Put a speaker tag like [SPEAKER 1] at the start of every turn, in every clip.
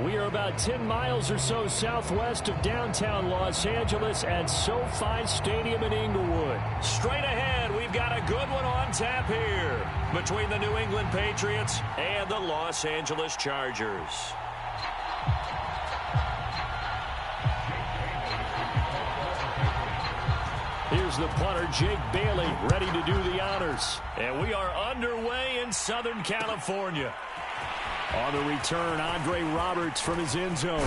[SPEAKER 1] We are about 10 miles or so southwest of downtown Los Angeles at SoFi Stadium in Inglewood.
[SPEAKER 2] Straight ahead, we've got a good one on tap here between the New England Patriots and the Los Angeles Chargers.
[SPEAKER 1] Here's the punter, Jake Bailey, ready to do the honors.
[SPEAKER 2] And we are underway in Southern California.
[SPEAKER 1] On the return, Andre Roberts from his end zone.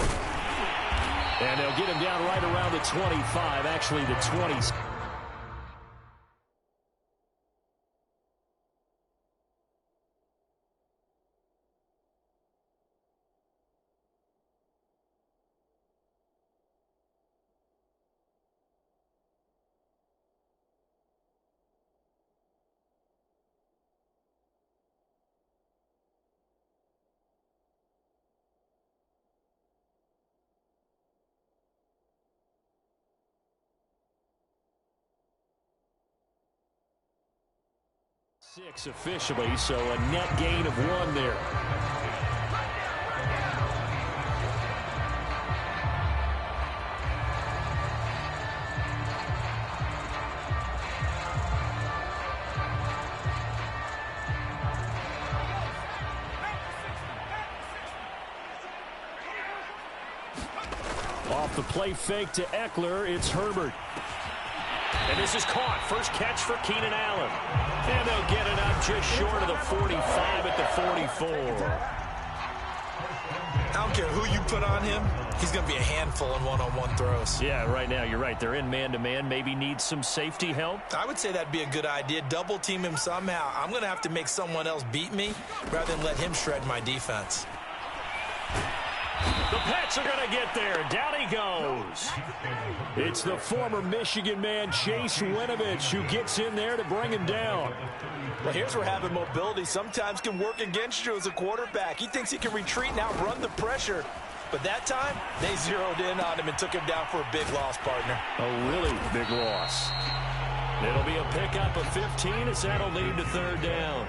[SPEAKER 1] And they'll get him down right around the 25, actually the 20. Six officially, so a net gain of 1 there. Off the play fake to Eckler, it's Herbert.
[SPEAKER 2] And this is caught. First catch for Keenan Allen. And they'll get it up just short of the 45 at the 44.
[SPEAKER 3] I don't care who you put on him. He's going to be a handful in one-on-one throws.
[SPEAKER 2] Yeah, right now you're right. They're in man-to-man. Maybe needs some safety help.
[SPEAKER 3] I would say that'd be a good idea. Double team him somehow. I'm going to have to make someone else beat me rather than let him shred my defense.
[SPEAKER 2] The Pats are going to get there. Down he goes.
[SPEAKER 1] It's the former Michigan man, Chase Winovich, who gets in there to bring him down.
[SPEAKER 3] Well, here's where having mobility sometimes can work against you as a quarterback. He thinks he can retreat and outrun the pressure. But that time, they zeroed in on him and took him down for a big loss, partner.
[SPEAKER 1] A really big loss.
[SPEAKER 2] It'll be a pickup of 15 as that'll lead to third down.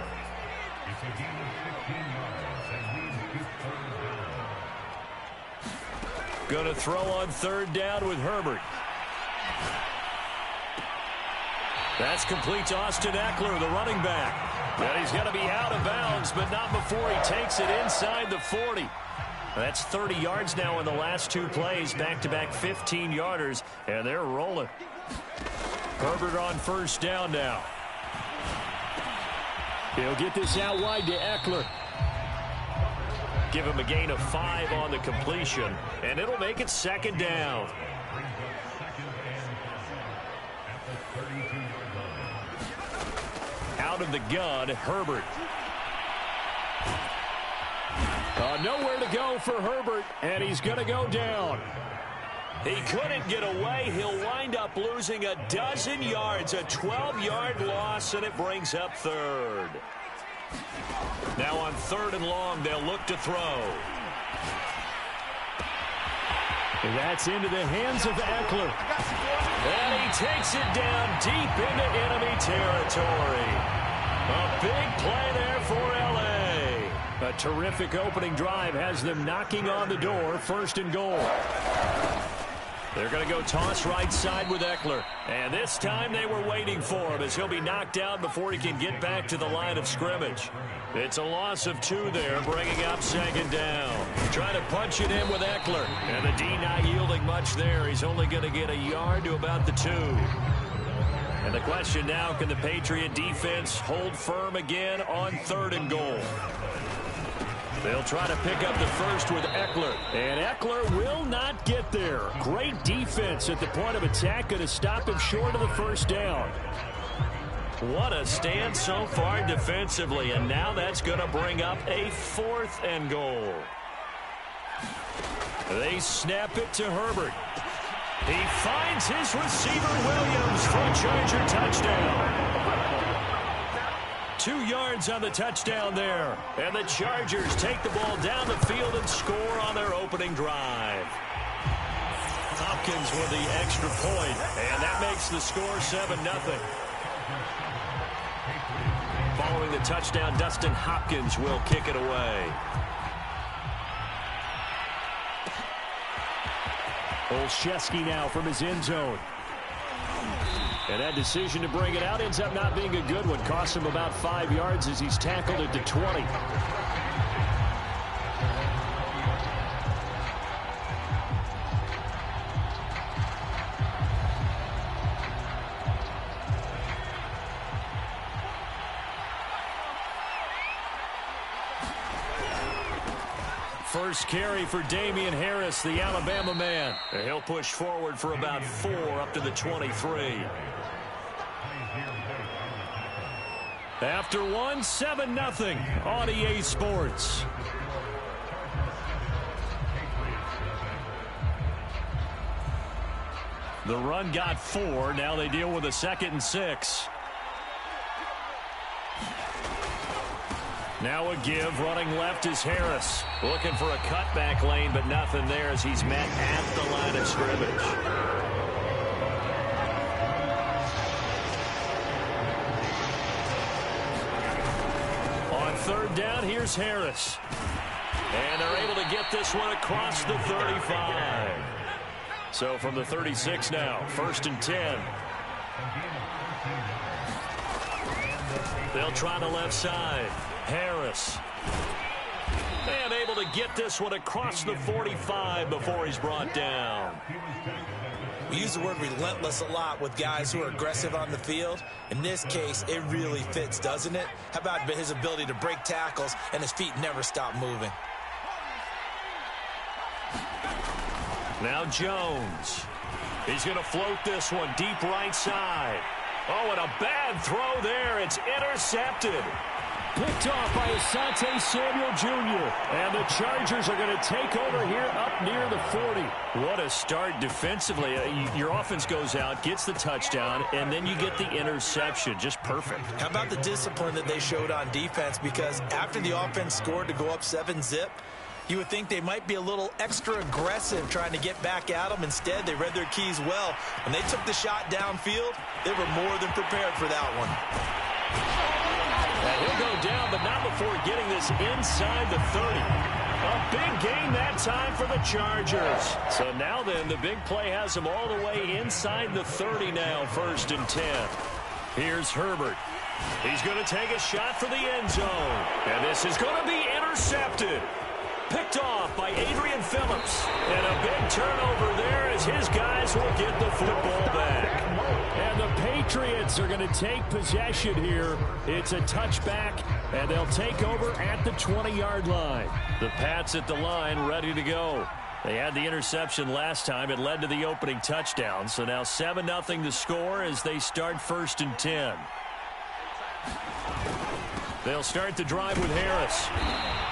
[SPEAKER 2] Going to throw on third down with Herbert. That's complete to Austin Eckler, the running back. And he's going to be out of bounds, but not before he takes it inside the 40. That's 30 yards now in the last 2 plays, back-to-back 15-yarders, and they're rolling. Herbert on first down now.
[SPEAKER 1] He'll get this out wide to Eckler.
[SPEAKER 2] Give him a gain of 5 on the completion, and it'll make it second down. Out of the gun, Herbert.
[SPEAKER 1] Nowhere to go for Herbert, and he's going to go down.
[SPEAKER 2] He couldn't get away. He'll wind up losing a dozen yards, a 12-yard loss, and it brings up third. Now on third and long, they'll look to throw.
[SPEAKER 1] And that's into the hands of Eckler.
[SPEAKER 2] And he takes it down deep into enemy territory. A big play there for L.A.
[SPEAKER 1] A terrific opening drive has them knocking on the door, first and goal.
[SPEAKER 2] They're going to go toss right side with Eckler. And this time they were waiting for him as he'll be knocked down before he can get back to the line of scrimmage. It's a loss of 2 there, bringing up second down. Trying to punch it in with Eckler. And the D not yielding much there. He's only going to get a yard to about the 2. And the question now, can the Patriot defense hold firm again on third and goal? They'll try to pick up the first with Eckler.
[SPEAKER 1] And Eckler will not get there. Great defense at the point of attack, going to stop him short of the first down.
[SPEAKER 2] What a stand so far defensively, and now that's going to bring up a 4th and goal. They snap it to Herbert. He finds his receiver Williams for a Charger touchdown. 2 yards on the touchdown there. And the Chargers take the ball down the field and score on their opening drive. Hopkins with the extra point, and that makes the score 7-0. Following the touchdown, Dustin Hopkins will kick it away.
[SPEAKER 1] Olszewski now from his end zone. And that decision to bring it out ends up not being a good one. Costs him about 5 yards as he's tackled at the 20. First carry for Damian Harris, the Alabama man. And he'll push forward for about 4 up to the 23. After 1, 7-0 on EA Sports. The run got 4. Now they deal with a 2nd and 6. Now a give. Running left is Harris. Looking for a cutback lane, but nothing there as he's met at the line of scrimmage. On 3rd down, here's Harris. And they're able to get this one across the 35. So from the 36 now, 1st and 10. They'll try the left side. Harris. And able to get this one across the 45 before he's brought down.
[SPEAKER 3] We use the word relentless a lot with guys who are aggressive on the field. In this case, it really fits, doesn't it? How about his ability to break tackles and his feet never stop moving?
[SPEAKER 2] Now Jones. He's going to float this one deep right side. Oh, and a bad throw there. It's intercepted.
[SPEAKER 1] Picked off by Asante Samuel Jr. And the Chargers are going to take over here up near the 40.
[SPEAKER 2] What a start defensively. Your offense goes out, gets the touchdown, and then you get the interception. Just perfect.
[SPEAKER 3] How about the discipline that they showed on defense? Because after the offense scored to go up 7-0, you would think they might be a little extra aggressive trying to get back at them. Instead, they read their keys well. When they took the shot downfield, they were more than prepared for that one.
[SPEAKER 2] And he'll go down, but not before getting this inside the 30. A big gain that time for the Chargers. So now then, the big play has him all the way inside the 30 now, 1st and 10. Here's Herbert. He's going to take a shot for the end zone. And this is going to be intercepted. Picked off by Adrian Phillips. And a big turnover there as his guys will get the football back.
[SPEAKER 1] And the Patriots are going to take possession here. It's a touchback, and they'll take over at the 20-yard line.
[SPEAKER 2] The Pats at the line ready to go. They had the interception last time. It led to the opening touchdown. So now 7-0 to score as they start 1st and 10. They'll start the drive with Harris.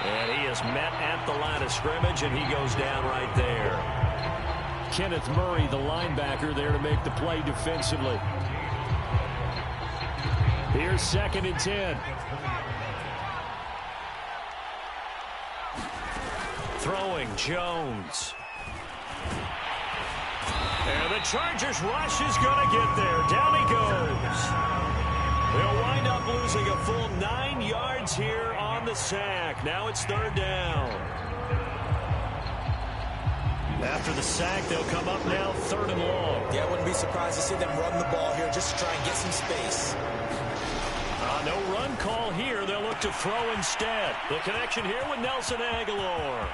[SPEAKER 2] And he is met at the line of scrimmage, and he goes down right there.
[SPEAKER 1] Kenneth Murray, the linebacker, there to make the play defensively. Here's 2nd and 10.
[SPEAKER 2] Throwing Jones. And the Chargers rush is going to get there. Down he goes. They'll wind up losing a full 9 yards here on the sack. Now it's 3rd down. After the sack, they'll come up now 3rd and long.
[SPEAKER 3] Yeah, I wouldn't be surprised to see them run the ball here just to try and get some space.
[SPEAKER 2] No run call here. They'll look to throw instead. The connection here with Nelson Aguilar.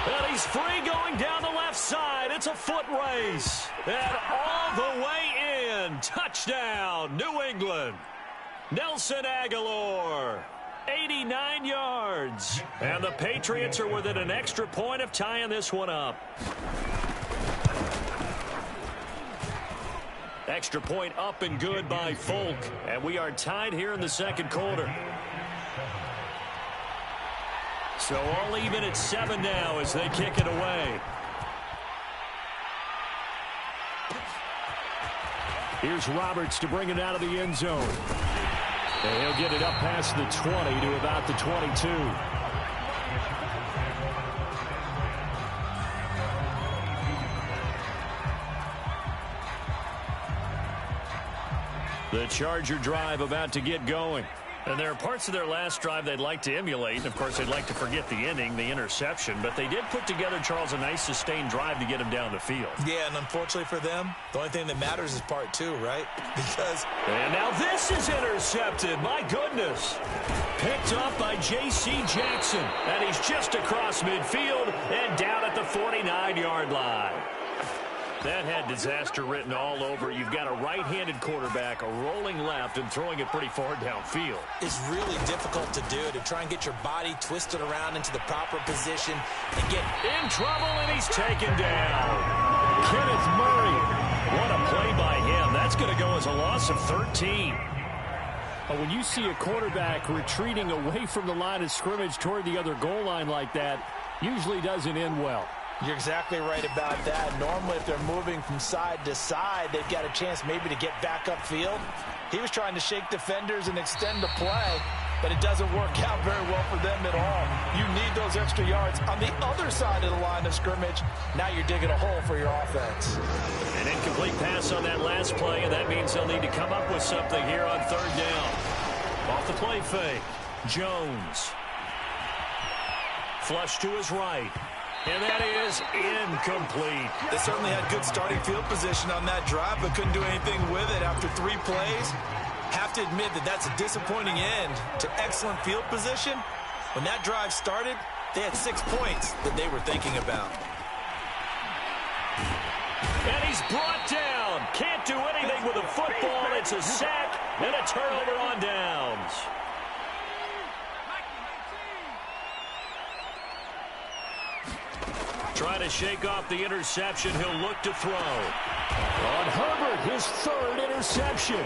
[SPEAKER 2] And he's free going down the left side. It's a foot race. And all the way in. Touchdown, New England. Nelson Aguilar. 89 yards. And the Patriots are within an extra point of tying this one up. Extra point up and good by Folk. And we are tied here in the 2nd quarter. So all even at 7 now as they kick it away.
[SPEAKER 1] Here's Roberts to bring it out of the end zone. And he'll get it up past the 20 to about the 22.
[SPEAKER 2] The Charger drive about to get going.
[SPEAKER 1] And there are parts of their last drive they'd like to emulate. And, of course, they'd like to forget the inning, the interception. But they did put together, Charles, a nice sustained drive to get him down the field.
[SPEAKER 3] Yeah, and unfortunately for them, the only thing that matters is part two, right? Because...
[SPEAKER 1] And now this is intercepted. My goodness. Picked up by J.C. Jackson. And he's just across midfield and down at the 49-yard line. That had disaster written all over. You've got a right-handed quarterback, a rolling left, and throwing it pretty far downfield.
[SPEAKER 3] It's really difficult to do, to try and get your body twisted around into the proper position and get
[SPEAKER 1] in trouble, and he's taken down. Kenneth Murray. What a play by him. That's going to go as a loss of 13.
[SPEAKER 2] When you see a quarterback retreating away from the line of scrimmage toward the other goal line like that, usually doesn't end well.
[SPEAKER 3] You're exactly right about that. Normally, if they're moving from side to side, they've got a chance maybe to get back upfield. He was trying to shake defenders and extend the play, but it doesn't work out very well for them at all. You need those extra yards on the other side of the line of scrimmage. Now you're digging a hole for your offense.
[SPEAKER 1] An incomplete pass on that last play, and that means they'll need to come up with something here on third down. Off the play fake, Jones. Flush to his right. And that is incomplete.
[SPEAKER 3] They certainly had good starting field position on that drive, but couldn't do anything with it after 3 plays. Have to admit that that's a disappointing end to excellent field position. When that drive started, they had 6 points that they were thinking about.
[SPEAKER 1] And he's brought down. Can't do anything with a football. It's a sack and a turnover on downs. Trying to shake off the interception. He'll look to throw.
[SPEAKER 2] On Herbert, his 3rd interception.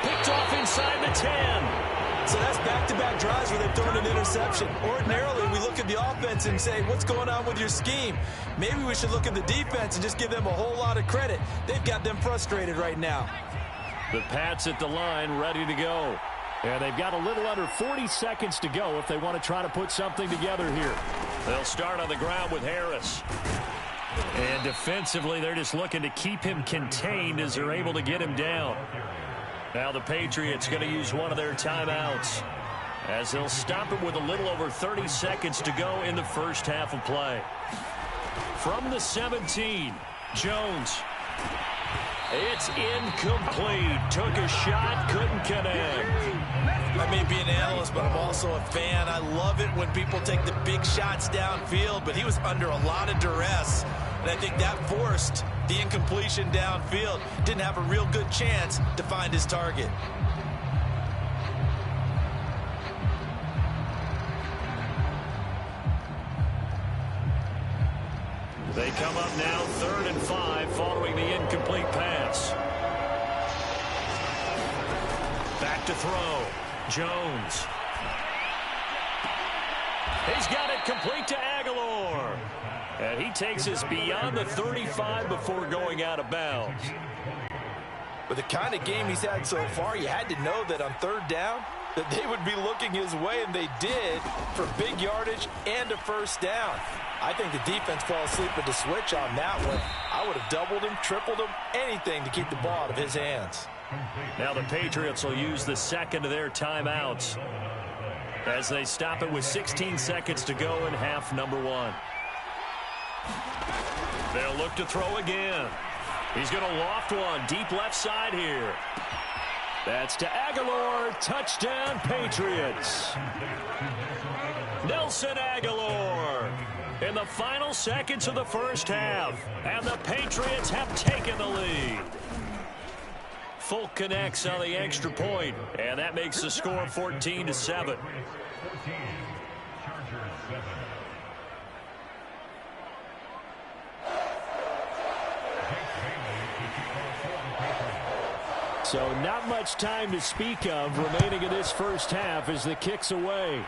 [SPEAKER 1] Picked off inside the 10.
[SPEAKER 3] So that's back-to-back drives where they've thrown an interception. Ordinarily, we look at the offense and say, what's going on with your scheme? Maybe we should look at the defense and just give them a whole lot of credit. They've got them frustrated right now.
[SPEAKER 1] The Pats at the line, ready to go.
[SPEAKER 2] And they've got a little under 40 seconds to go if they want to try to put something together here.
[SPEAKER 1] They'll start on the ground with Harris. And defensively, they're just looking to keep him contained as they're able to get him down. Now the Patriots going to use one of their timeouts as they'll stop it with a little over 30 seconds to go in the first half of play. From the 17, Jones. It's incomplete. Took a shot, couldn't connect.
[SPEAKER 3] I may be an analyst, but I'm also a fan. I love it when people take the big shots downfield, but he was under a lot of duress. And I think that forced the incompletion downfield. Didn't have a real good chance to find his target.
[SPEAKER 1] They come up now 3rd and 5 following the incomplete pass. Back to throw. Jones. He's got it complete to Aguilar. And he takes us beyond the 35 before going out of bounds.
[SPEAKER 3] With the kind of game he's had so far, you had to know that on 3rd down, that they would be looking his way, and they did, for big yardage and a first down. I think the defense fell asleep at the switch on that one. I would have doubled him, tripled him, anything to keep the ball out of his hands.
[SPEAKER 1] Now the Patriots will use the second of their timeouts as they stop it with 16 seconds to go in half number 1. They'll look to throw again. He's going to loft one deep left side here. That's to Aguilar. Touchdown, Patriots. Nelson Aguilar in the final seconds of the first half. And the Patriots have taken the lead. Folk connects on the extra point, and that makes the score 14-7.
[SPEAKER 2] So not much time to speak of remaining in this first half as the kick's away.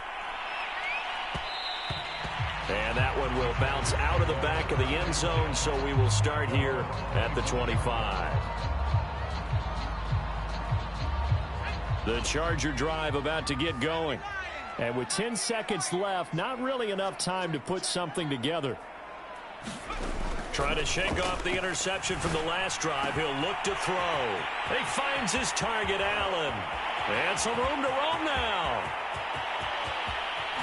[SPEAKER 1] And that one will bounce out of the back of the end zone, so we will start here at the 25. The Charger drive about to get going.
[SPEAKER 2] And with 10 seconds left, not really enough time to put something together.
[SPEAKER 1] Trying to shake off the interception from the last drive. He'll look to throw. He finds his target, Allen. And some room to roam now.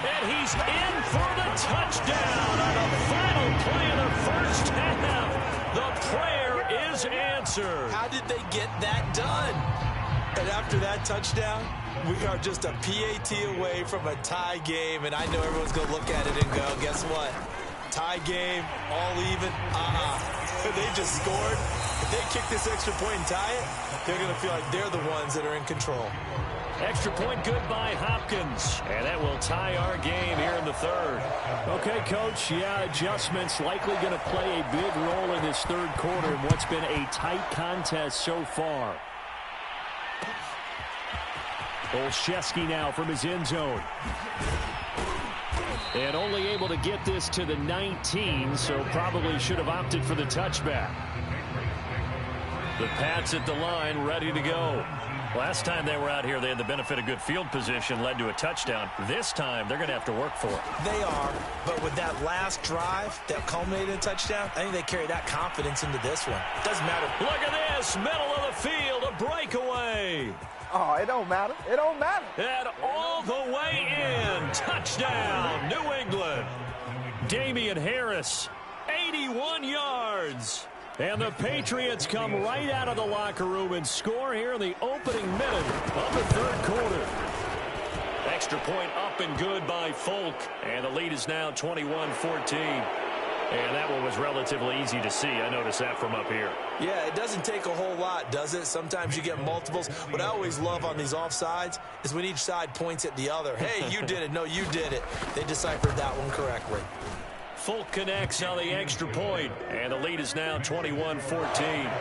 [SPEAKER 1] And he's in for the touchdown on the final play of the first half. The prayer is answered.
[SPEAKER 3] How did they get that done? And after that touchdown, we are just a PAT away from a tie game. And I know everyone's going to look at it and go, guess what? Tie game, all even. They just scored. If they kick this extra point and tie it, they're going to feel like they're the ones that are in control.
[SPEAKER 1] Extra point good by Hopkins. And that will tie our game here in the third.
[SPEAKER 2] Okay, Coach. Yeah, adjustments likely going to play a big role in this third quarter in what's been a tight contest so far. Olszewski now from his end zone. And only able to get this to the 19, so probably should have opted for the touchback. The Pats at the line, ready to go. Last time they were out here, they had the benefit of good field position, led to a touchdown. This time, they're going to have to work for it.
[SPEAKER 3] They are, but with that last drive that culminated in a touchdown, I think they carry that confidence into this one. Doesn't matter.
[SPEAKER 1] Look at this, middle of the field, a breakaway.
[SPEAKER 4] Oh, it don't matter. It don't matter.
[SPEAKER 1] And all the way in. Touchdown, New England. Damian Harris, 81 yards. And the Patriots come right out of the locker room and score here in the opening minute of the third quarter. Extra point up and good by Folk. And the lead is now 21-14. And that one was relatively easy to see. I noticed that from up here.
[SPEAKER 3] Yeah, it doesn't take a whole lot, does it? Sometimes you get multiples. What I always love on these offsides is when each side points at the other. Hey, you did it. No, you did it. They deciphered that one correctly.
[SPEAKER 1] Folk connects on the extra point, and the lead is now 21-14.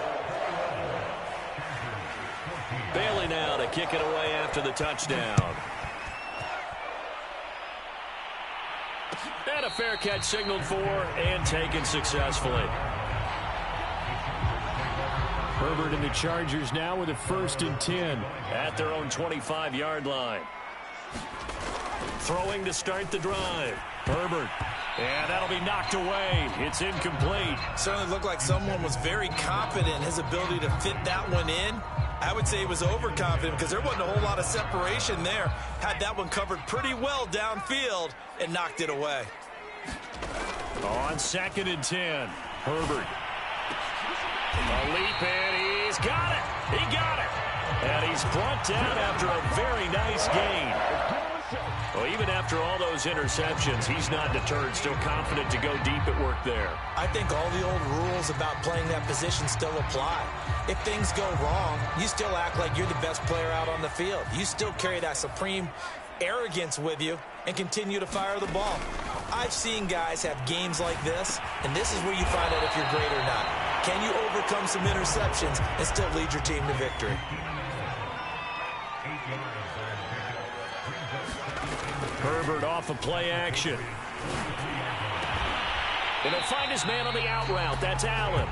[SPEAKER 1] Bailey now to kick it away after the touchdown. And a fair catch signaled for and taken successfully.
[SPEAKER 2] Herbert and the Chargers now with a 1st and 10
[SPEAKER 1] at their own 25-yard line. Throwing to start the drive. Herbert. And that'll be knocked away. It's incomplete.
[SPEAKER 3] Certainly looked like someone was very confident in his ability to fit that one in. I would say he was overconfident because there wasn't a whole lot of separation there. Had that one covered pretty well downfield and knocked it away.
[SPEAKER 1] On 2nd and 10, Herbert. A leap, and he's got it. He got it. And he's brought down after a very nice gain. Well, even after all those interceptions, he's not deterred, still confident to go deep at work there.
[SPEAKER 3] I think all the old rules about playing that position still apply. If things go wrong, you still act like you're the best player out on the field. You still carry that supreme arrogance with you and continue to fire the ball. I've seen guys have games like this, and this is where you find out if you're great or not. Can you overcome some interceptions and still lead your team to victory?
[SPEAKER 1] Herbert off of play action. And he'll find his man on the out route. That's Allen.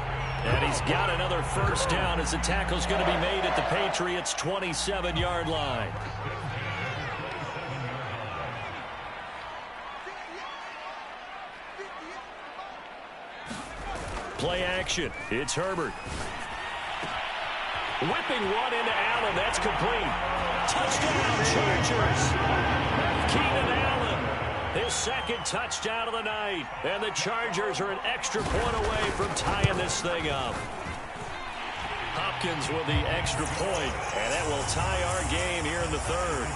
[SPEAKER 1] And he's got another 1st down as the tackle's going to be made at the Patriots' 27-yard line. Play action. It's Herbert. Whipping one into Allen. That's complete. Touchdown, Chargers. Keenan Allen, his 2nd touchdown of the night. And the Chargers are an extra point away from tying this thing up. Hopkins with the extra point, and that will tie our game here in the third.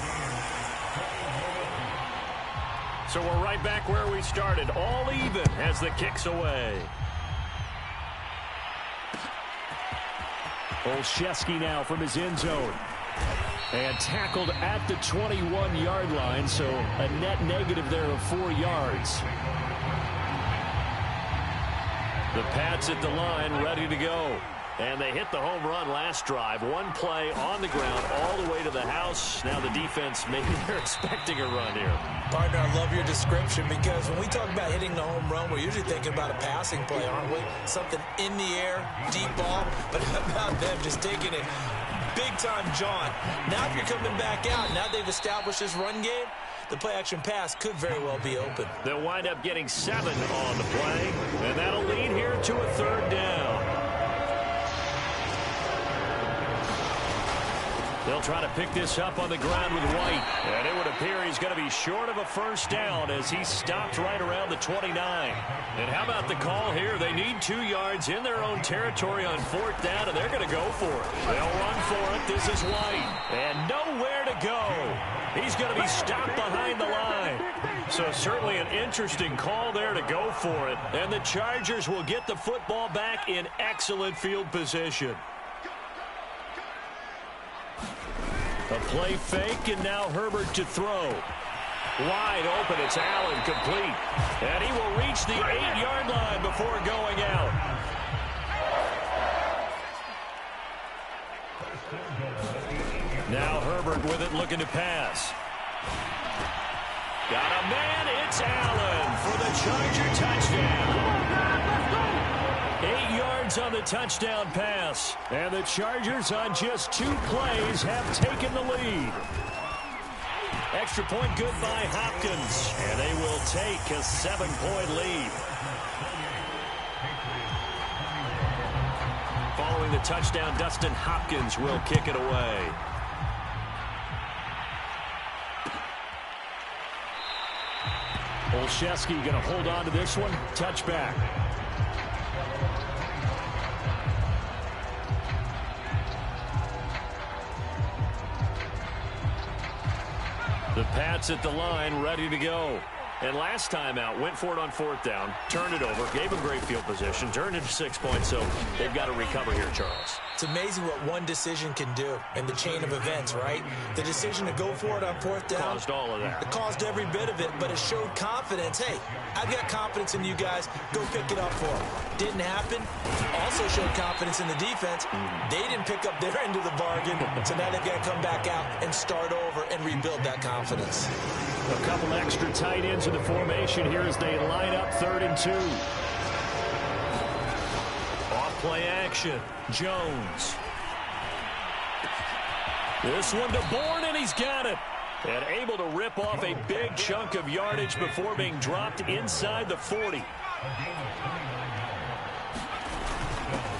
[SPEAKER 1] So we're right back where we started, all even as the kick's away.
[SPEAKER 2] Olszewski now from his end zone. And tackled at the 21-yard line, so a net negative there of 4 yards.
[SPEAKER 1] The Pats at the line, ready to go. And they hit the home run last drive. One play on the ground all the way to the house. Now the defense, maybe they're expecting a run here.
[SPEAKER 3] Partner, I love your description because when we talk about hitting the home run, we're usually thinking about a passing play, aren't we? Something in the air, deep ball. But how about them just taking it big-time John? Now if you're coming back out, now they've established this run game, the play-action pass could very well be open.
[SPEAKER 1] They'll wind up getting 7 on the play, and that'll lead here to a 3rd down. They'll try to pick this up on the ground with White. And it would appear he's going to be short of a first down as he stopped right around the 29. And how about the call here? They need 2 yards in their own territory on 4th down, and they're going to go for it. They'll run for it. This is White. And nowhere to go. He's going to be stopped behind the line. So certainly an interesting call there to go for it. And the Chargers will get the football back in excellent field position. A play fake, and now Herbert to throw. Wide open, it's Allen, complete. And he will reach the 8-yard line before going out. Now Herbert with it, looking to pass. Got a man, it's Allen for the Charger touchdown. 8 yards on the touchdown pass. And the Chargers on just 2 plays have taken the lead. Extra point good by Hopkins. And they will take a 7-point lead. Following the touchdown, Dustin Hopkins will kick it away. Olszewski going to hold on to this one. Touchback. The Pats at the line, ready to go. And last time out, went for it on 4th down, turned it over, gave them great field position, turned it to 6 points, so they've got to recover here, Charles.
[SPEAKER 3] It's amazing what one decision can do in the chain of events, right? The decision to go for it on 4th down.
[SPEAKER 1] Caused all of that.
[SPEAKER 3] It caused every bit of it, but it showed confidence. Hey, I've got confidence in you guys. Go pick it up for them. Didn't happen. Also showed confidence in the defense. They didn't pick up their end of the bargain, so now they've got to come back out and start over and rebuild that confidence.
[SPEAKER 1] A couple extra tight ends in the formation here as they line up 3rd and 2. Off play action. Jones. This one to Bourne, and he's got it. And able to rip off a big chunk of yardage before being dropped inside the 40.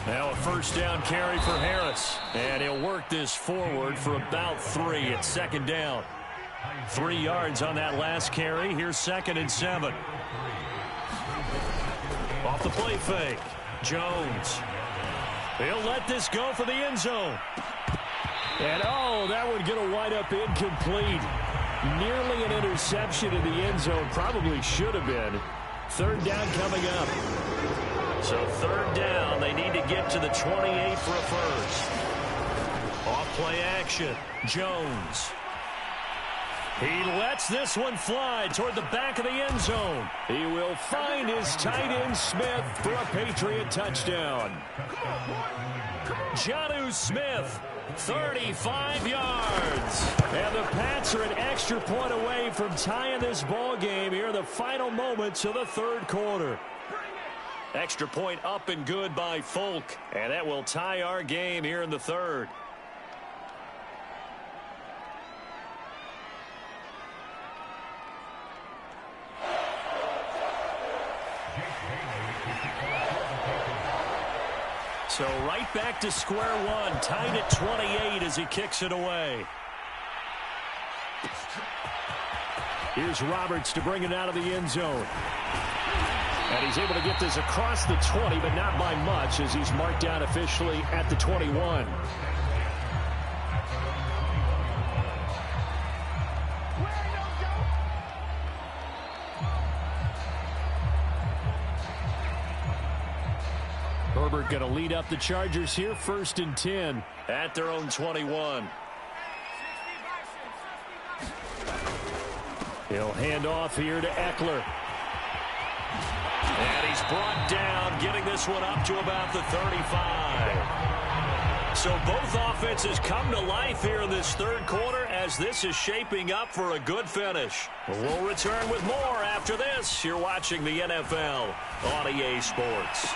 [SPEAKER 1] Now a first down carry for Harris. And he'll work this forward for about 3 at 2nd down. 3 yards on that last carry. Here's 2nd and 7. Off the play fake. Jones. He'll let this go for the end zone. And, oh, that would get a wind up incomplete. Nearly an interception in the end zone. Probably should have been. 3rd down coming up. So 3rd down. They need to get to the 28 for a first. Off play action. Jones. He lets this one fly toward the back of the end zone. He will find his tight end Smith for a Patriot touchdown. Jonnu Smith, 35 yards. And the Pats are an extra point away from tying this ball game here in the final moments of the 3rd quarter. Extra point up and good by Folk. And that will tie our game here in the 3rd. So right back to square one, tied at 28 as he kicks it away. Here's Roberts to bring it out of the end zone. And he's able to get this across the 20, but not by much as he's marked down officially at the 21. Herbert going to lead up the Chargers here, 1st and 10 at their own 21. He'll hand off here to Eckler. And he's brought down, getting this one up to about the 35. So both offenses come to life here in this 3rd quarter as this is shaping up for a good finish. We'll return with more after this. You're watching the NFL on EA Sports.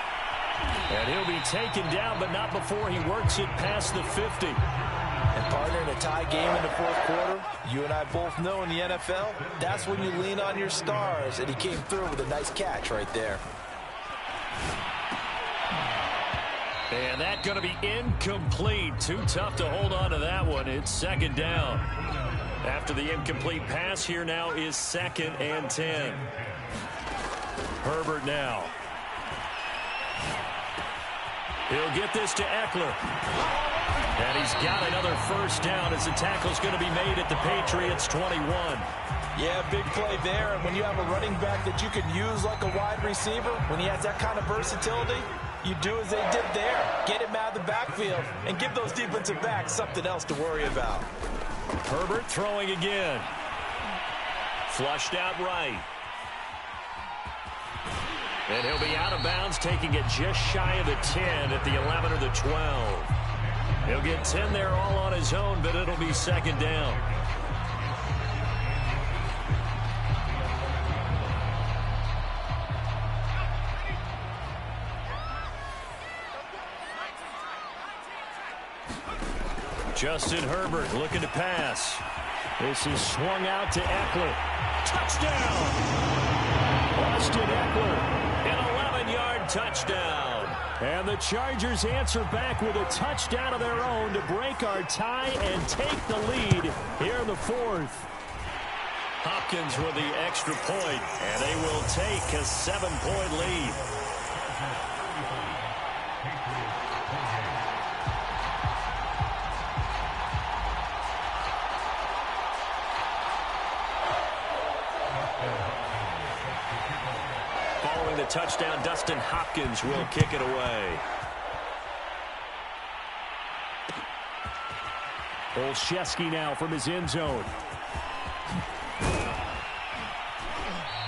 [SPEAKER 1] And he'll be taken down, but not before he works it past the 50.
[SPEAKER 3] And partner, in a tie game in the 4th quarter, you and I both know in the NFL, that's when you lean on your stars. And he came through with a nice catch right there.
[SPEAKER 1] And that's going to be incomplete. Too tough to hold on to that one. It's second down. After the incomplete pass, here now is 2nd and 10. Herbert now. He'll get this to Eckler. And he's got another first down as the tackle's going to be made at the Patriots' 21.
[SPEAKER 3] Yeah, big play there. And when you have a running back that you can use like a wide receiver, when he has that kind of versatility, you do as they did there. Get him out of the backfield and give those defensive backs something else to worry about.
[SPEAKER 1] Herbert throwing again. Flushed out right. And he'll be out of bounds, taking it just shy of the 10 at the 11 or the 12. He'll get 10 there all on his own, but it'll be second down. Justin Herbert looking to pass. This is swung out to Eckler. Touchdown! Austin Eckler, an 11-yard touchdown. And the Chargers answer back with a touchdown of their own to break our tie and take the lead here in the 4th. Hopkins with the extra point, and they will take a 7-point lead. Following the touchdown, Dustin Hopkins will kick it away. Olszewski now from his end zone.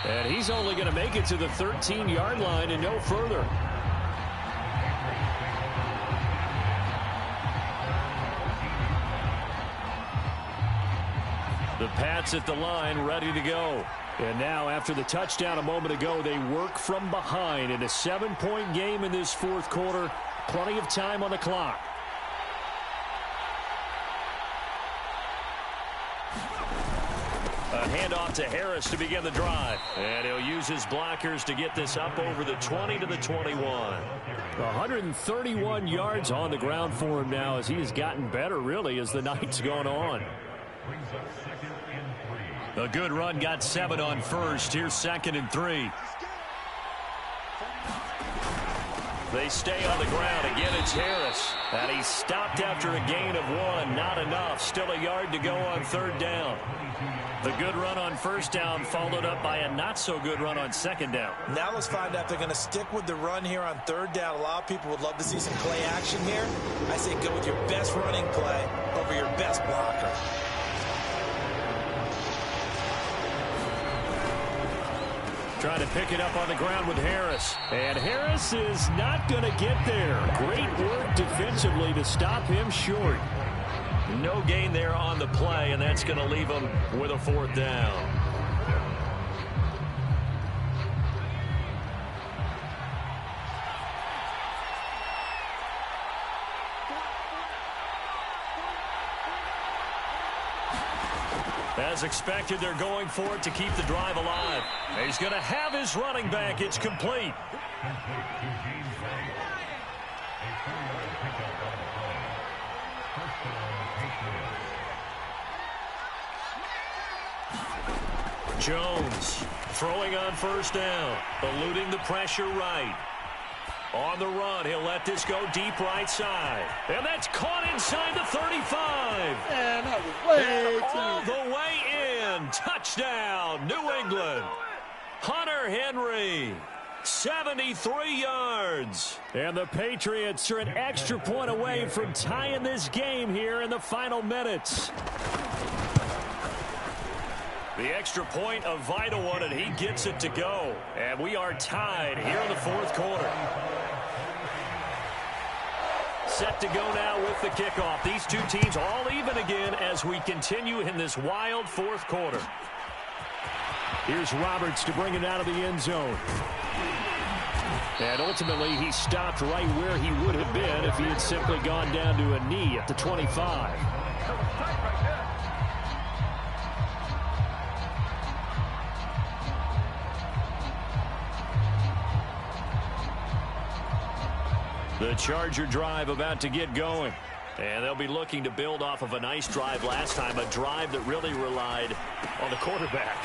[SPEAKER 1] And he's only going to make it to the 13-yard line and no further. The Pats at the line, ready to go. And now, after the touchdown a moment ago, they work from behind in a 7-point game in this 4th quarter. Plenty of time on the clock. A handoff to Harris to begin the drive. And he'll use his blockers to get this up over the 20 to the 21. 131 yards on the ground for him now as he has gotten better, really, as the night's gone on. A good run, got 7 on first. Here's 2nd and 3. They stay on the ground. Again, it's Harris. And he's stopped after a gain of 1. Not enough. Still a yard to go on 3rd down. The good run on 1st down followed up by a not-so-good run on 2nd down.
[SPEAKER 3] Now let's find out if they're going to stick with the run here on 3rd down. A lot of people would love to see some play action here. I say go with your best running play over your best blocker.
[SPEAKER 1] Trying to pick it up on the ground with Harris. And Harris is not going to get there. Great work defensively to stop him short. No gain there on the play, and that's going to leave him with a 4th down. As expected, they're going for it to keep the drive alive. He's going to have his running back. It's complete. Jones throwing on 1st down, eluding the pressure right. On the run, he'll let this go deep right side. And that's caught inside the 35.
[SPEAKER 4] Man, that was way
[SPEAKER 1] all the way in. Touchdown, New England. Hunter Henry, 73 yards. And the Patriots are an extra point away from tying this game here in the final minutes. The extra point, a vital one, and he gets it to go. And we are tied here in the 4th quarter. Set to go now with the kickoff. These two teams all even again as we continue in this wild 4th quarter. Here's Roberts to bring it out of the end zone. And ultimately, he stopped right where he would have been if he had simply gone down to a knee at the 25. The Charger drive about to get going. And they'll be looking to build off of a nice drive last time, a drive that really relied on the quarterback.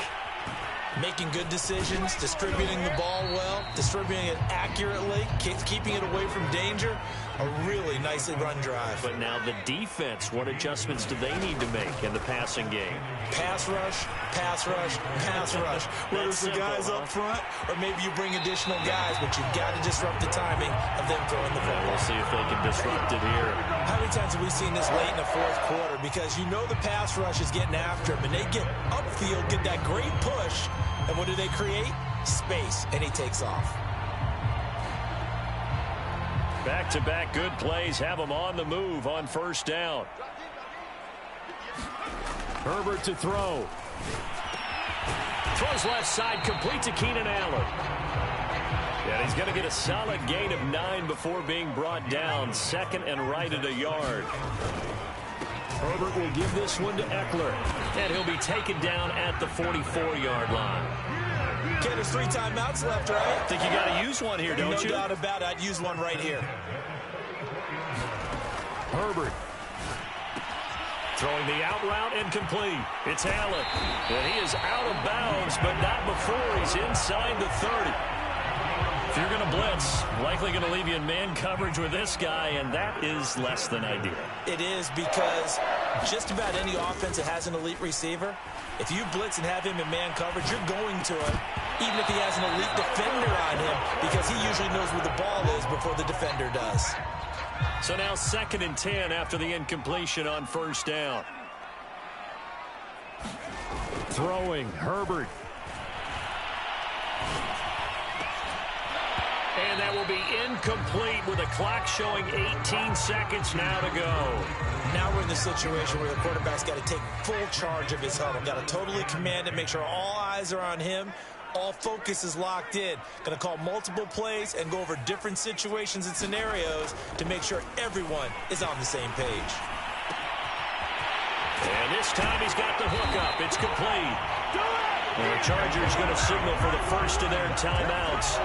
[SPEAKER 3] Making good decisions, distributing the ball well, distributing it accurately, keeping it away from danger. A really nicely run drive.
[SPEAKER 1] But now the defense, what adjustments do they need to make in the passing game?
[SPEAKER 3] Pass rush, pass rush, pass rush. Whether it's the guys up front or maybe you bring additional guys, but you've got to disrupt the timing of them throwing the football.
[SPEAKER 1] We'll see if they can disrupt it here.
[SPEAKER 3] How many times have we seen this late in the fourth quarter? Because you know the pass rush is getting after him, and they get upfield, get that great push, and what do they create? Space, and he takes off.
[SPEAKER 1] Back-to-back good plays have them on the move on first down. Herbert to throw. Throws left side, complete to Keenan Allen. And he's going to get a solid gain of 9 before being brought down. Second and right at a yard. Herbert will give this one to Eckler. And he'll be taken down at the 44-yard line.
[SPEAKER 3] Okay, there's 3 timeouts left, right?
[SPEAKER 1] I think you got to use one here, don't you?
[SPEAKER 3] No doubt about it. I'd use one right here.
[SPEAKER 1] Herbert. Throwing the out route incomplete. It's Allen. And he is out of bounds, but not before he's inside the 30. If you're going to blitz, likely going to leave you in man coverage with this guy, and that is less than ideal.
[SPEAKER 3] It is, because just about any offense that has an elite receiver, if you blitz and have him in man coverage, you're going to him, even if he has an elite defender on him, because he usually knows where the ball is before the defender does.
[SPEAKER 1] So now 2nd and 10 after the incompletion on first down. Throwing, Herbert. And that will be incomplete with the clock showing 18 seconds now to go.
[SPEAKER 3] Now we're in the situation where the quarterback's got to take full charge of his huddle. Got to totally command it, make sure all eyes are on him. All focus is locked in. Going to call multiple plays and go over different situations and scenarios to make sure everyone is on the same page.
[SPEAKER 1] And this time he's got the hook up. It's complete. And the Chargers going to signal for the first of their timeouts,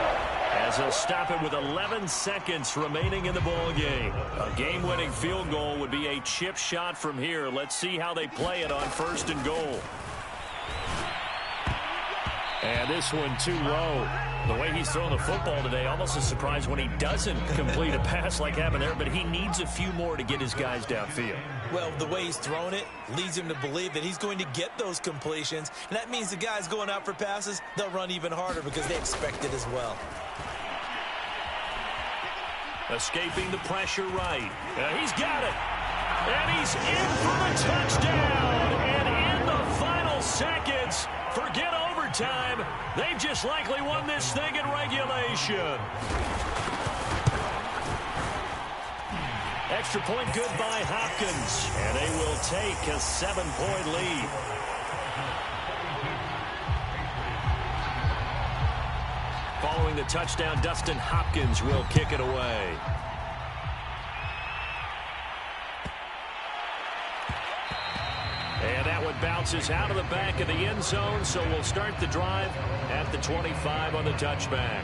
[SPEAKER 1] as they'll stop it with 11 seconds remaining in the ball game. A game-winning field goal would be a chip shot from here. Let's see how they play it on 1st and goal. And this one too low. The way he's throwing the football today, almost a surprise when he doesn't complete a pass like happened there, but he needs a few more to get his guys downfield.
[SPEAKER 3] Well, the way he's thrown it leads him to believe that he's going to get those completions, and that means the guys going out for passes, they'll run even harder because they expect it as well.
[SPEAKER 1] Escaping the pressure right. He's got it. And he's in for the touchdown. And in the final seconds, forget overtime. They've just likely won this thing in regulation. Extra point good by Hopkins. And they will take a 7-point lead. Following the touchdown, Dustin Hopkins will kick it away. And that one bounces out of the back of the end zone, so we'll start the drive at the 25 on the touchback.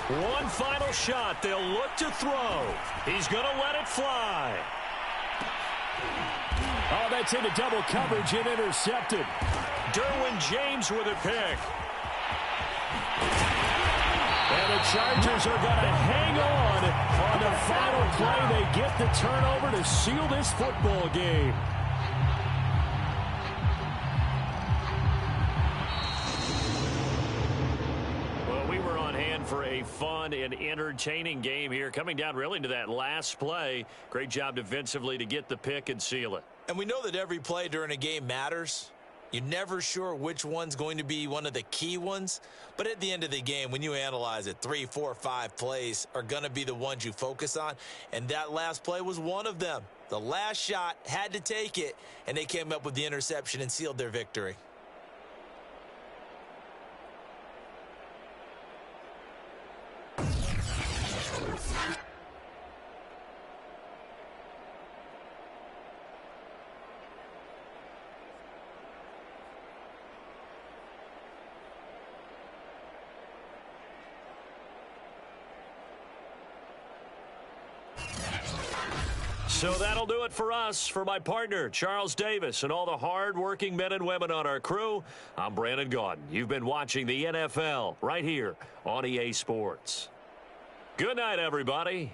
[SPEAKER 1] One final shot. They'll look to throw. He's going to let it fly. Oh, that's into double coverage and intercepted. Derwin James with a pick. And the Chargers are going to hang on the final play. They get the turnover to seal this football game. For a fun and entertaining game here, coming down really to that last play. Great job defensively to get the pick and seal it.
[SPEAKER 3] And we know that every play during a game matters. You're never sure which one's going to be one of the key ones. But at the end of the game, when you analyze it, 3, 4, 5 plays are going to be the ones you focus on. And that last play was one of them. The last shot had to take it, and they came up with the interception and sealed their victory.
[SPEAKER 1] So that'll do it for us. For my partner, Charles Davis, and all the hard-working men and women on our crew, I'm Brandon Gaudin. You've been watching the NFL right here on EA Sports. Good night, everybody.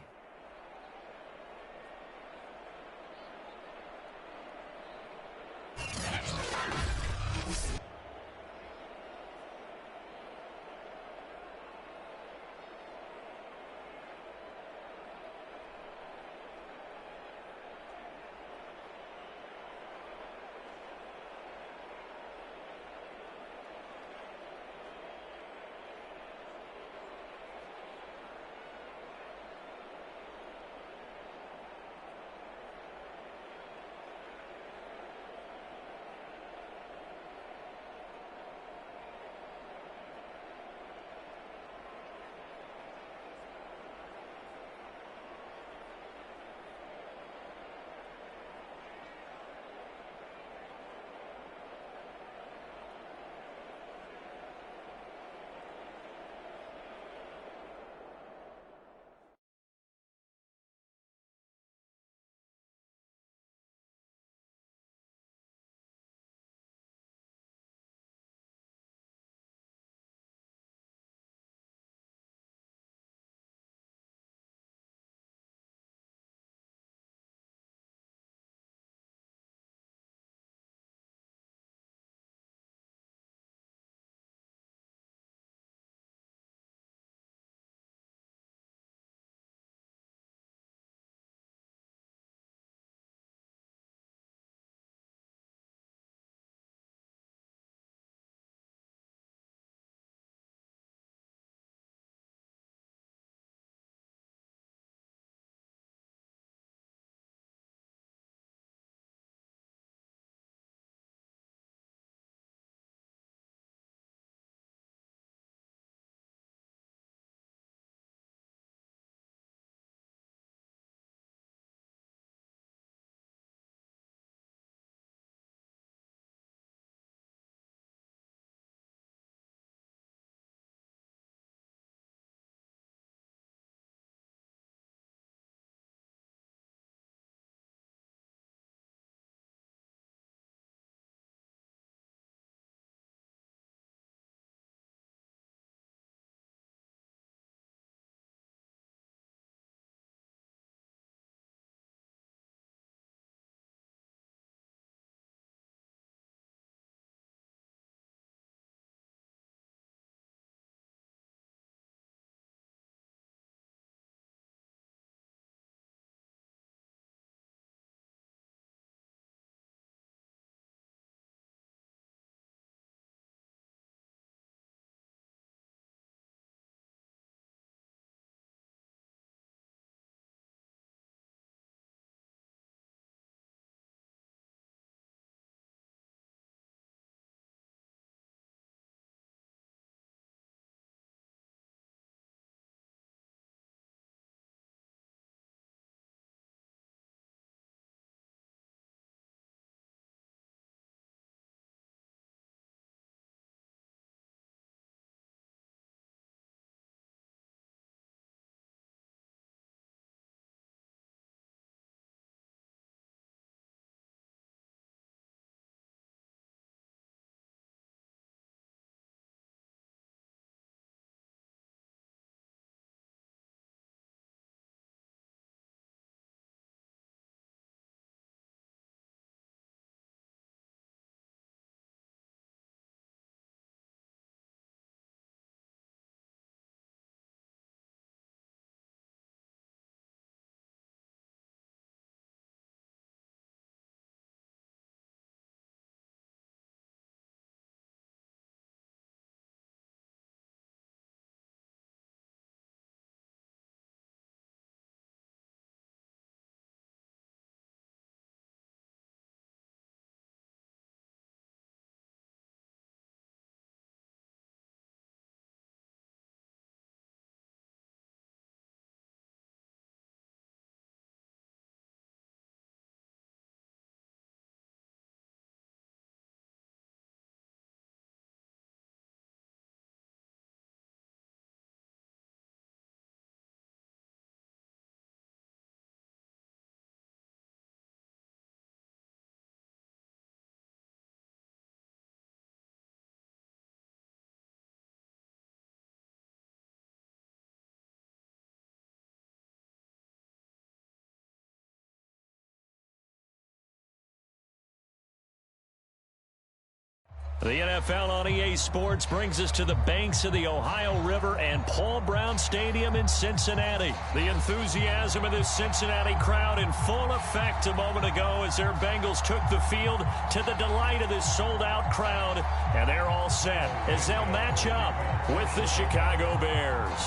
[SPEAKER 1] The NFL on EA Sports brings us to the banks of the Ohio River and Paul Brown Stadium in Cincinnati. The enthusiasm of this Cincinnati crowd in full effect a moment ago as their Bengals took the field to the delight of this sold-out crowd. And they're all set as they'll match up with the Chicago Bears.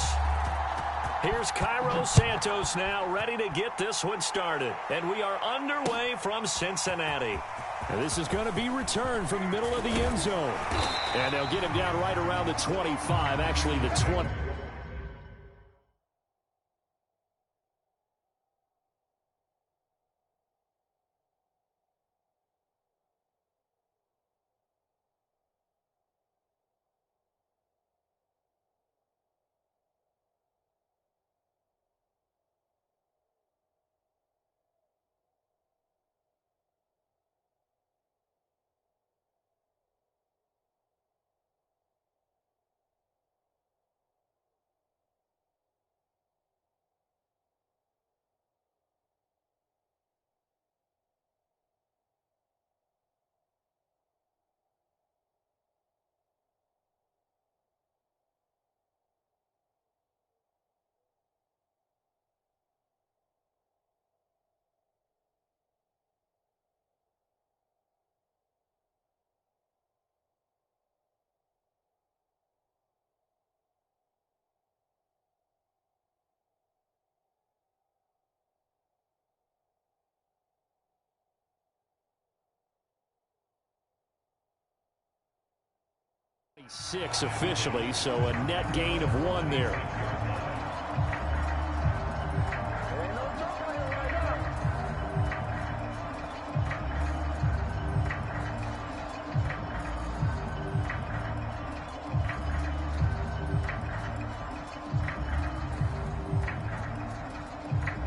[SPEAKER 1] Here's Cairo Santos now ready to get this one started. And we are underway from Cincinnati.
[SPEAKER 2] And this is going to be returned from the middle of the end zone. And they'll get him down right around the 25, actually the 20. Six officially, so a net gain of 1 there.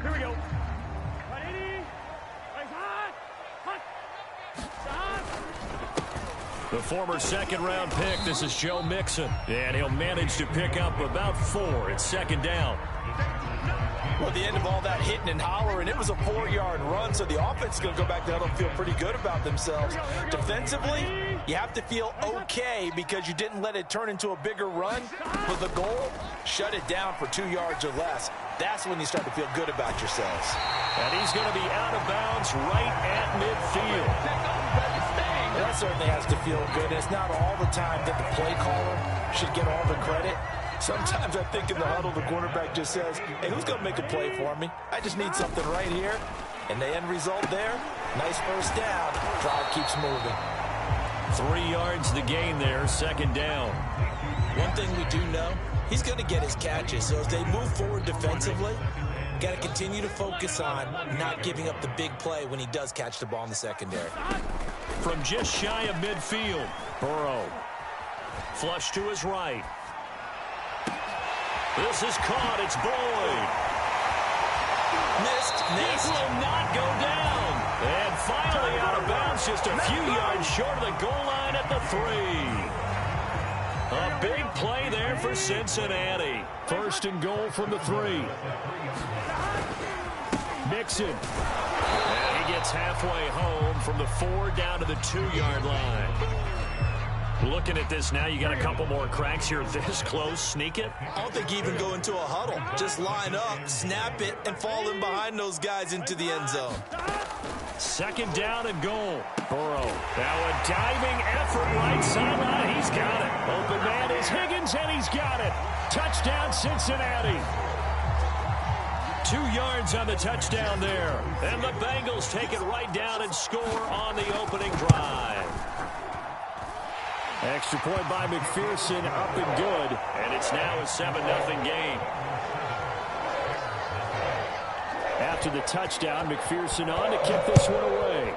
[SPEAKER 5] Here we go.
[SPEAKER 1] The former second-round pick, this is Joe Mixon. And he'll manage to pick up about 4 at second down.
[SPEAKER 3] Well, at the end of all that hitting and hollering, it was a 4-yard run, so the offense is going to go back there and feel pretty good about themselves. Defensively, you have to feel okay because you didn't let it turn into a bigger run. But the goal, shut it down for 2 yards or less. That's when you start to feel good about yourselves.
[SPEAKER 1] And he's going to be out of bounds right at midfield.
[SPEAKER 3] That certainly has to feel good. It's not all the time that the play caller should get all the credit. Sometimes I think in the huddle, the quarterback just says, hey, who's going to make a play for me? I just need something right here. And the end result there, nice first down. Drive keeps moving.
[SPEAKER 1] 3 yards the gain there, second down.
[SPEAKER 3] One thing we do know, he's going to get his catches. So as they move forward defensively, got to continue to focus on not giving up the big play when he does catch the ball in the secondary.
[SPEAKER 1] From just shy of midfield, Burrow. Flush to his right. This is caught. It's Boyd.
[SPEAKER 3] Missed.
[SPEAKER 1] This will not go down. And finally out of bounds, just a few yards short of the goal line at the 3. A big play there for Cincinnati.
[SPEAKER 2] First and goal from the 3. Mixon.
[SPEAKER 1] And he gets halfway home from the 4 down to the 2-yard line. Looking at this now, you got a couple more cracks here this close. Sneak it.
[SPEAKER 3] I don't think you even go into a huddle. Just line up, snap it, and fall in behind those guys into the end zone.
[SPEAKER 1] Second down and goal. Burrow. Now a diving effort right sideline. He's got it. Open man is Higgins, and he's got it. Touchdown, Cincinnati. 2 yards on the touchdown there. And the Bengals take it right down and score on the opening drive.
[SPEAKER 2] Extra point by McPherson, up and good.
[SPEAKER 1] And it's now a 7-0 game.
[SPEAKER 2] After the touchdown, McPherson on to kick this one away.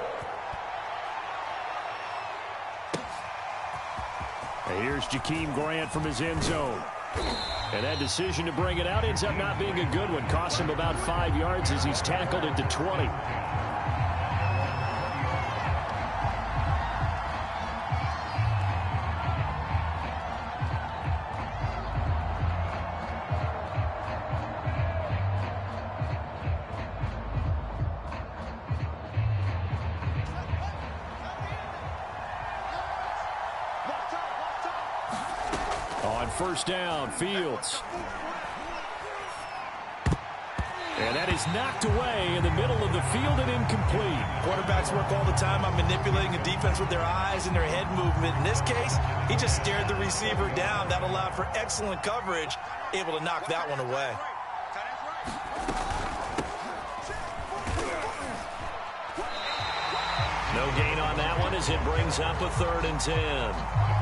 [SPEAKER 2] And here's Jakeem Grant from his end zone. And that decision to bring it out ends up not being a good one. Costs him about 5 yards as he's tackled into 20.
[SPEAKER 1] first down. Fields. And that is knocked away in the middle of the field and incomplete.
[SPEAKER 3] Quarterbacks work all the time on manipulating a defense with their eyes and their head movement. In this case, he just stared the receiver down. That allowed for excellent coverage, able to knock that one away.
[SPEAKER 1] No gain on that one as it brings up a 3rd and 10.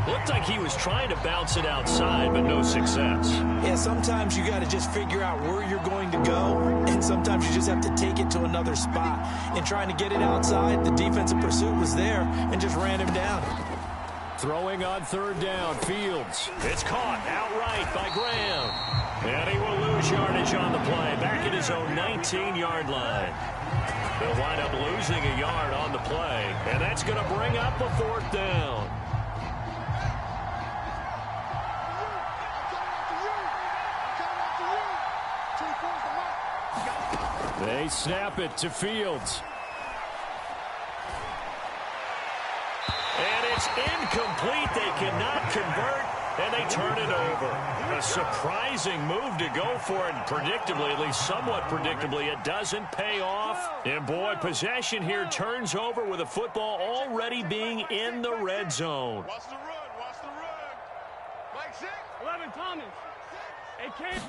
[SPEAKER 1] Looked like he was trying to bounce it outside, but no success.
[SPEAKER 3] Yeah, sometimes you got to just figure out where you're going to go, and sometimes you just have to take it to another spot. In trying to get it outside, the defensive pursuit was there and just ran him down.
[SPEAKER 1] Throwing on 3rd down, Fields. It's caught outright by Graham. And he will lose yardage on the play, back at his own 19-yard line. They'll wind up losing a yard on the play, and that's going to bring up a 4th down. They snap it to Fields. And it's incomplete. They cannot convert, and they turn it over. A surprising move to go for it, and predictably, at least somewhat predictably, it doesn't pay off. And boy, possession here turns over with the football already being in the red zone.
[SPEAKER 4] Watch the run. Watch the run. Mike 6. 11 Thomas. Hey, kid.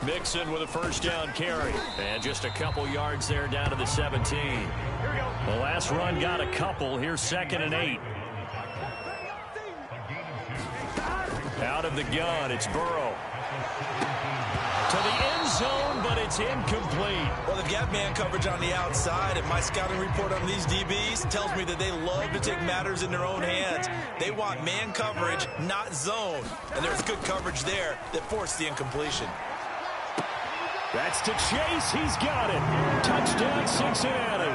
[SPEAKER 1] Mixon with a first down carry. And just a couple yards there down to the 17.
[SPEAKER 4] Here we go.
[SPEAKER 1] The last run got a couple. Here's 2nd and 8. Out of the gun, it's Burrow. To the end zone, but it's incomplete.
[SPEAKER 3] Well, they've got man coverage on the outside, and my scouting report on these DBs tells me that they love to take matters in their own hands. They want man coverage, not zone. And there's good coverage there that forced the incompletion.
[SPEAKER 1] That's to Chase. He's got it. Touchdown, Cincinnati.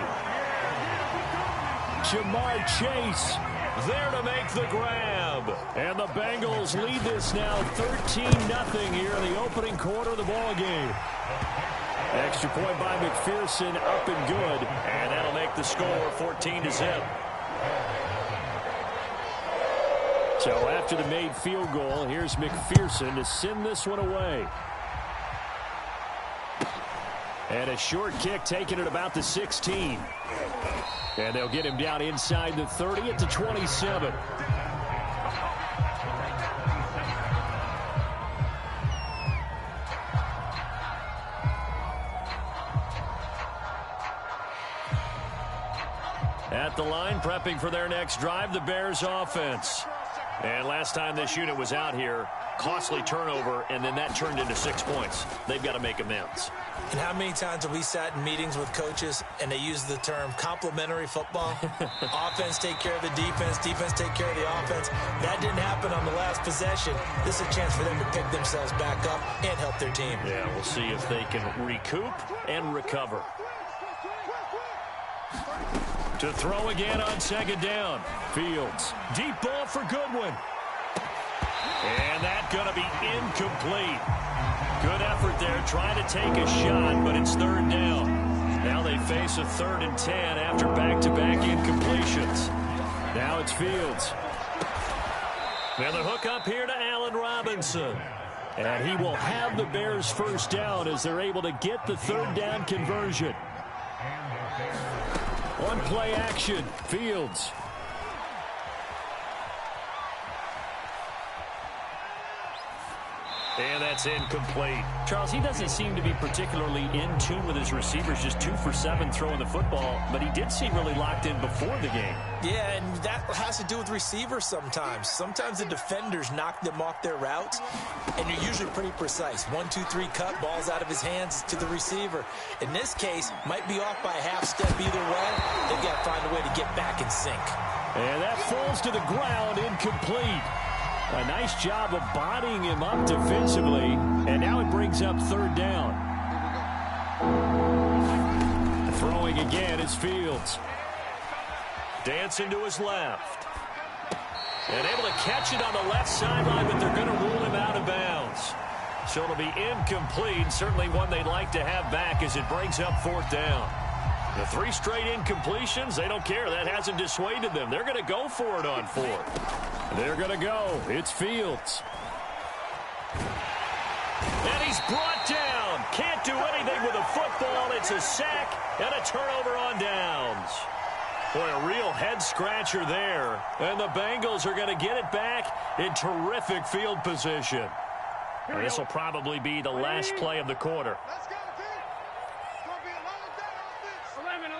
[SPEAKER 1] Jamar Chase there to make the grab. And the Bengals lead this now 13-0 here in the opening quarter of the ball game. Extra point by McPherson, up and good. And that'll make the score 14-0. So after the made field goal, here's McPherson to send this one away. And a short kick taken at about the 16. And they'll get him down inside the 30 at the 27. At the line, prepping for their next drive, the Bears offense. And last time this unit was out here, costly turnover, and then that turned into 6 points. They've got to make amends.
[SPEAKER 3] And how many times have we sat in meetings with coaches and they use the term complementary football? Offense take care of the defense, defense take care of the offense. That didn't happen on the last possession. This is a chance for them to pick themselves back up and help their team.
[SPEAKER 1] Yeah, we'll see if they can recoup and recover. To throw again on 2nd down. Fields. Deep ball for Goodwin. And that's going to be incomplete. Good effort there, trying to take a shot, but it's 3rd down. Now they face a 3rd and 10 after back-to-back incompletions. Now it's Fields. And the hook up here to Allen Robinson. And he will have the Bears first down as they're able to get the 3rd down conversion. On play action, Fields. And that's incomplete. Charles, he doesn't seem to be particularly in tune with his receivers, just 2 for 7 throwing the football, but he did seem really locked in before the game.
[SPEAKER 3] Yeah, and that has to do with receivers sometimes. Sometimes the defenders knock them off their routes, and you're usually pretty precise. 1, 2, 3 cut, balls out of his hands to the receiver. In this case, might be off by a half step either way. They've got to find a way to get back in sync.
[SPEAKER 1] And that falls to the ground, incomplete. A nice job of bodying him up defensively, and now it brings up 3rd down. Throwing again is Fields. Dancing to his left. And able to catch it on the left sideline, but they're going to rule him out of bounds. So it'll be incomplete, certainly one they'd like to have back as it brings up 4th down. The 3 straight incompletions, they don't care. That hasn't dissuaded them. They're going to go for it on 4th. They're going to go. It's Fields. he's brought down. Can't do anything with a football. It's a sack and a turnover on downs. Boy, a real head-scratcher there. And the Bengals are going to get it back in terrific field position. This will probably be the last play of the quarter.
[SPEAKER 4] Let's go, team. It's going to be a long day on this. 11.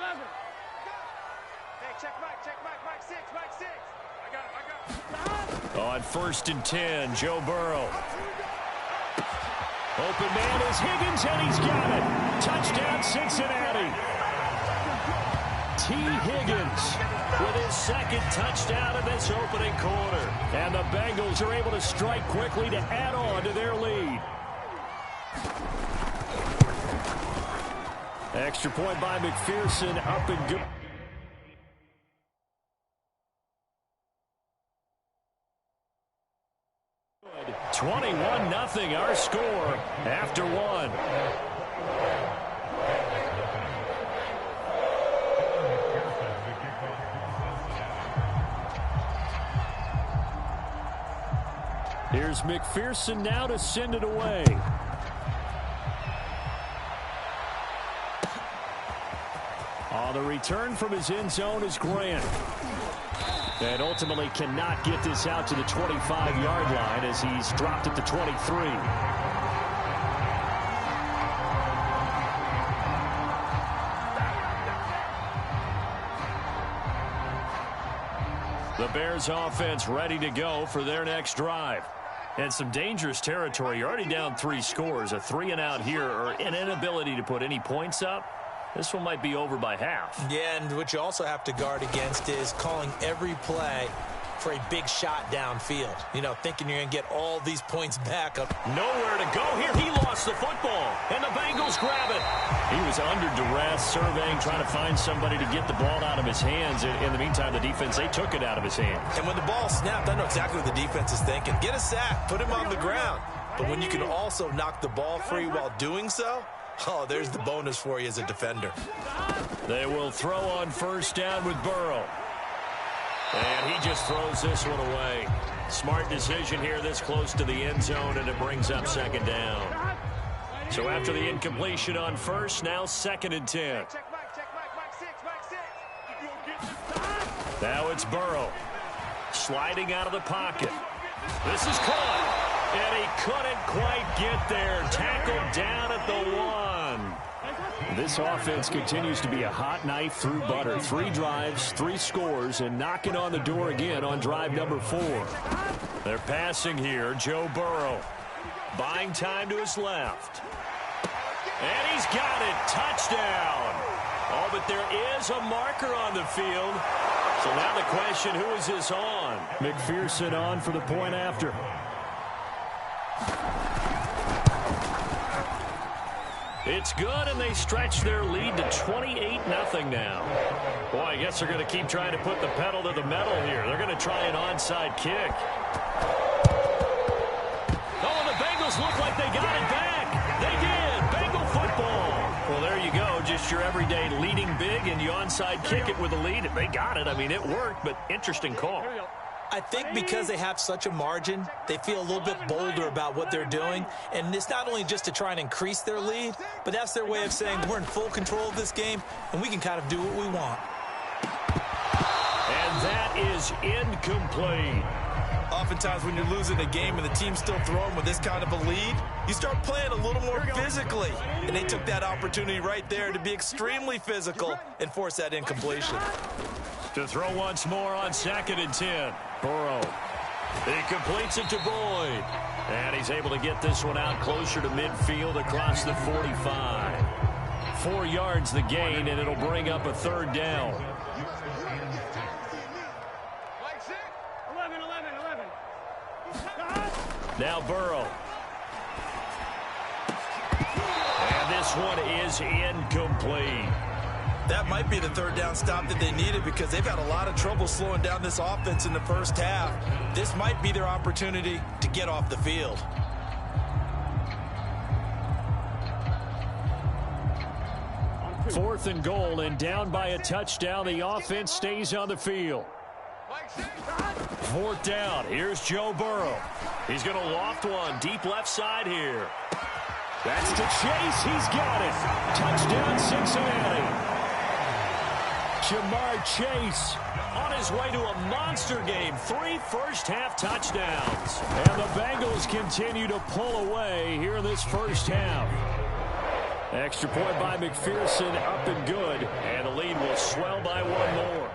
[SPEAKER 4] Hey, check Mike 6, Mike 6. I got it.
[SPEAKER 1] On 1st and 10, Joe Burrow. Open man is Higgins, and he's got it. Touchdown, Cincinnati. T. Higgins with his second touchdown in this opening quarter. And the Bengals are able to strike quickly to add on to their lead. Extra point by McPherson, up and good. 21-0 our score after one. Here's McPherson now to send it away. On the return from his end zone is Grant. And ultimately cannot get this out to the 25-yard line as he's dropped at the 23. The Bears offense ready to go for their next drive. And some dangerous territory. You're already down 3 scores. A 3-and-out here or an inability to put any points up. This one might be over by half.
[SPEAKER 3] Yeah, and what you also have to guard against is calling every play for a big shot downfield. You know, thinking you're going to get all these points back up.
[SPEAKER 1] Nowhere to go here. He lost the football, and the Bengals grab it. He was under duress, surveying, trying to find somebody to get the ball out of his hands. In the meantime, the defense, they took it out of his hands.
[SPEAKER 3] And when the ball snapped, I know exactly what the defense is thinking. Get a sack, put him on the ground. But when you can also knock the ball free while doing so, oh, there's the bonus for you as a defender.
[SPEAKER 1] They will throw on 1st down with Burrow. And he just throws this one away. Smart decision here this close to the end zone, and it brings up 2nd down. So after the incompletion on 1st, now 2nd and 10.
[SPEAKER 4] Check Mike 6.
[SPEAKER 1] Now it's Burrow. Sliding out of the pocket. This is caught. And he couldn't quite get there. Tackled down at the 1. This offense continues to be a hot knife through butter. 3 drives, 3 scores, and knocking on the door again on drive number 4. They're passing here. Joe Burrow buying time to his left. And he's got it. Touchdown. Oh, but there is a marker on the field. So now the question, who is this on? McPherson on for the point after. It's good, and they stretch their lead to 28-0 now. Boy, I guess they're going to keep trying to put the pedal to the metal here. They're going to try an onside kick. Oh, and the Bengals look like they got it back. They did. Bengal football. Well, there you go. Just your everyday leading big, and you onside kick it with a lead. And they got it. I mean, it worked, but interesting call.
[SPEAKER 3] I think because they have such a margin, they feel a little bit bolder about what they're doing. And it's not only just to try and increase their lead, but that's their way of saying we're in full control of this game, and we can kind of do what we want.
[SPEAKER 1] And that is incomplete.
[SPEAKER 3] Oftentimes when you're losing a game and the team's still throwing with this kind of a lead, you start playing a little more physically. And they took that opportunity right there to be extremely physical and force that incompletion.
[SPEAKER 1] To throw once more on 2nd and 10. Burrow. He completes it to Boyd. And he's able to get this one out closer to midfield across the 45. 4 yards the gain, and it'll bring up a 3rd down.
[SPEAKER 4] 11.
[SPEAKER 1] Now Burrow. And this one is incomplete.
[SPEAKER 3] That might be the 3rd down stop that they needed because they've had a lot of trouble slowing down this offense in the first half. This might be their opportunity to get off the field.
[SPEAKER 1] Fourth and goal, and down by a touchdown. The offense stays on the field. 4th down. Here's Joe Burrow. He's going to loft one deep left side here. That's to Chase. He's got it. Touchdown, Cincinnati. Jamar Chase on his way to a monster game. 3 first-half touchdowns. And the Bengals continue to pull away here in this first half. Extra point by McPherson, up and good. And the lead will swell by 1 more.